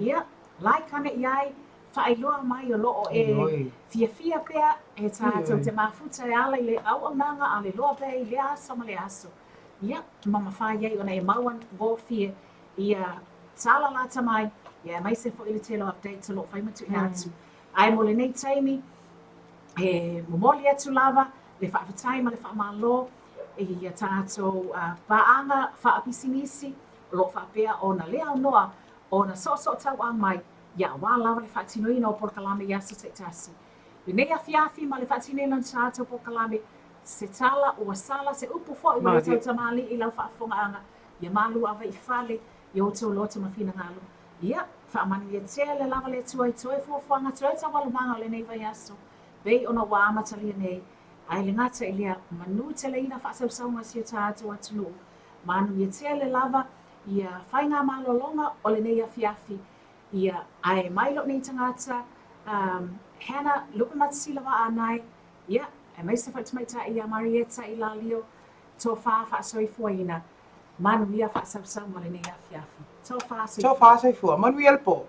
ia like ane iai whaailoa mai o loo fia pea e tātou te mafuta e ala I le au nanga a le LOABAY le aso ma le aso ia mama whai iai ona e mauan gōfie ia tala lata mai ia mai se fo I le telo update to lo whaimatu I atu ai mo le nei taimi e momoli atu lava, le whaafatai ma le whaamalo, ia tātou paanga whaapisinisi, lo whaapea o na lea noa, o na so tau ang mai, ia wā lava le whaatinoina o porkalame ia se te tasi. Le nei awhiawhi ma le whaatinoina na tātou porkalame, se tala o asala, se upu fo I wale tau tamali I lau whaafonga anga, ia malu awa I whale, ia o tau lota ma whina ngalo. Ia, whaamani ia tea le lava le tuai toi fuafuanga, toi tau walumanga le nei vai aso. Bei ona wā matalia nei, ai le ngata I lea manu te leina whaasausaunga si tātou atunu. Manu ia tea le lava, ia whainga malolonga o le nei awhiawhi, ia ai mailo nei tangata, Hannah lupe matasila wa anai, ia, ai mai se whaitumaita I a Marietta I la leo, tō whaasoifua ina, manu ia whaasausaunga le nei awhiawhi. Tō whaasoifua, manu ia le po.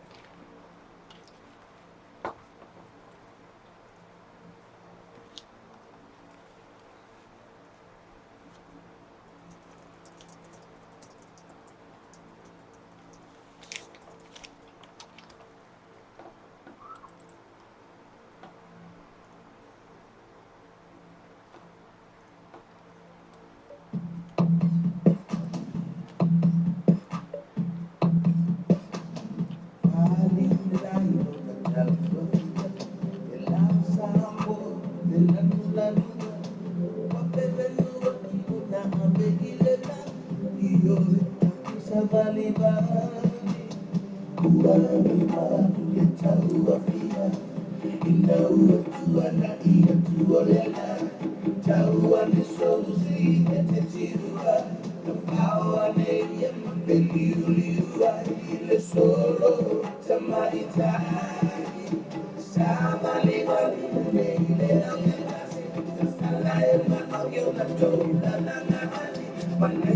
Wow.